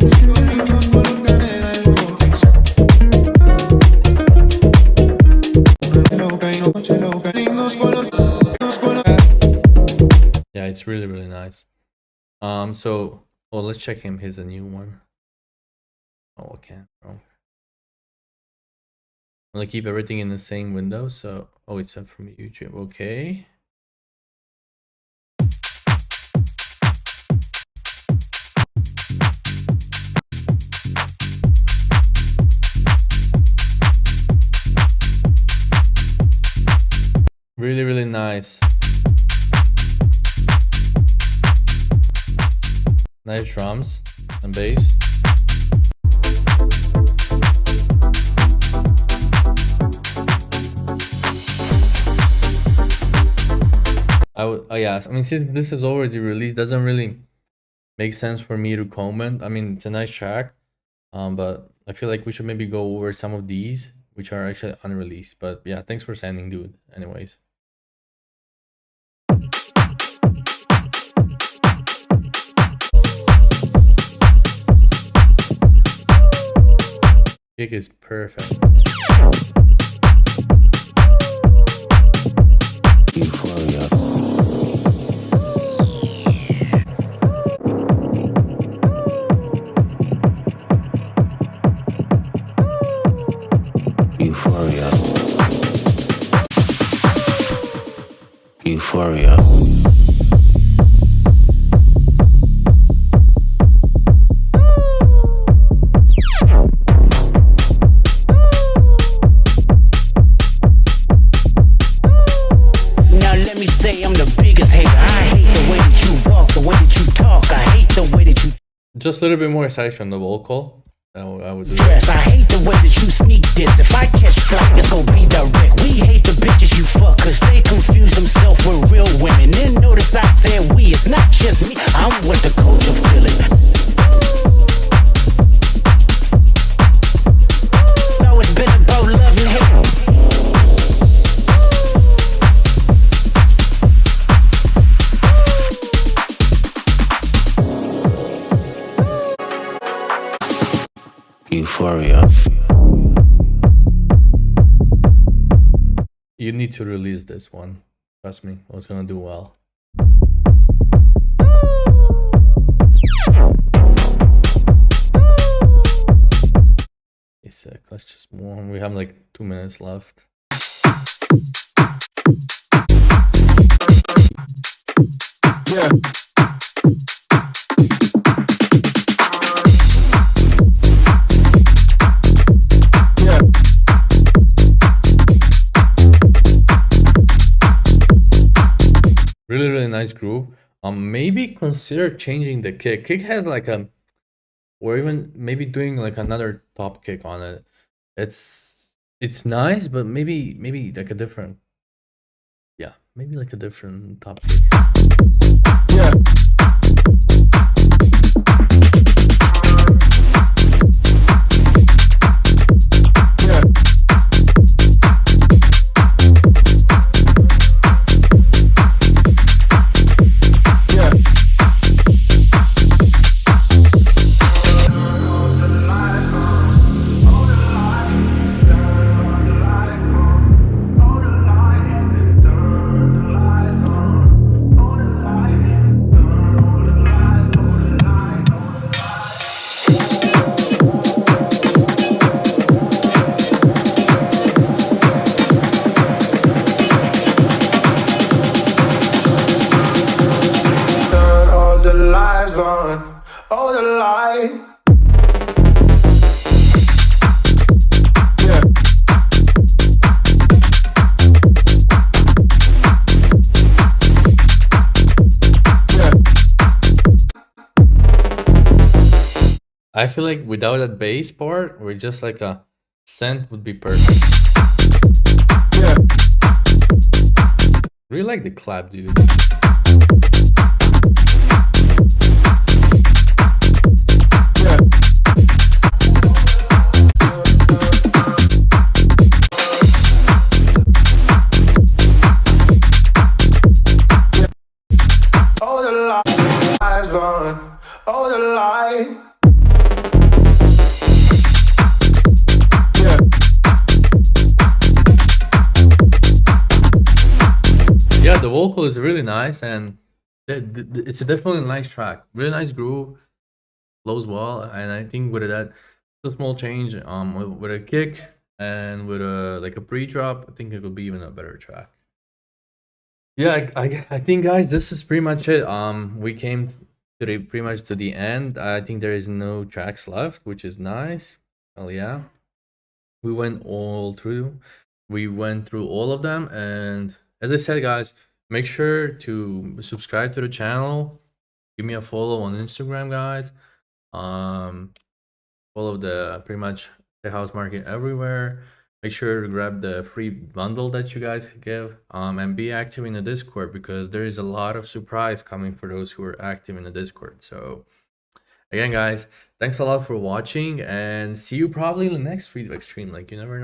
Ositos lindos color canela, el número. Una loca y noche loca. Lindos color. Yeah, it's really, really nice. So, oh, let's check him. Here's a new one. Oh, okay. Oh. I'm gonna keep everything in the same window. So, oh, it's up from YouTube. Okay. Really, really nice. Nice drums and bass. Oh yeah, I mean, since this is already released, doesn't really make sense for me to comment. I mean, it's a nice track, but I feel like we should maybe go over some of these, which are actually unreleased. But yeah, thanks for sending, dude. Anyways. Kick is perfect. Euphoria. Euphoria. Euphoria. Now let me say I'm the biggest hater. I hate the way that you walk, the way that you talk. I hate the way that you Just a little bit more section on the vocal. I would do that. dress. I hate the way that you sneak this. If I catch flight, it's gonna be direct. We hate the bitches you fuck, cause they confuse themselves with real women. Then notice I said we, it's not just me. I'm with the culture feeling. So it's been about love and hate. Euphoria. You need to release this one. Trust me, it's gonna do well. A sec, let's just move on. We have like 2 minutes left. Yeah. Yeah. Really, really nice groove. Maybe consider changing the kick. Kick has like a, or even maybe doing like another top kick on it. It's nice, but maybe like a different, yeah, maybe like a different top kick. Yeah. Yeah. Yeah. lie. Yeah. I feel like without that bass part, we're just like a synth would be perfect. Yeah. Really like the clap, dude. Yeah. All the lives on, all the light. Yeah. Yeah, the vocal is really nice, and it's a definitely a nice track. Really nice groove, flows well, and I think with that, a small change, with a kick and with a like a pre-drop, I think it will be even a better track. Yeah, I think, guys, this is pretty much it. We came to the pretty much to the end. I think there is no tracks left, which is nice. Oh yeah, we went all through. We went through all of them, and as I said, guys, make sure to subscribe to the channel. Give me a follow on Instagram, guys. Follow the pretty much the house market everywhere. Make sure to grab the free bundle that you guys give, and be active in the Discord, because there is a lot of surprise coming for those who are active in the Discord. So again, guys, thanks a lot for watching, and see you probably in the next feedback stream. Like, you never know.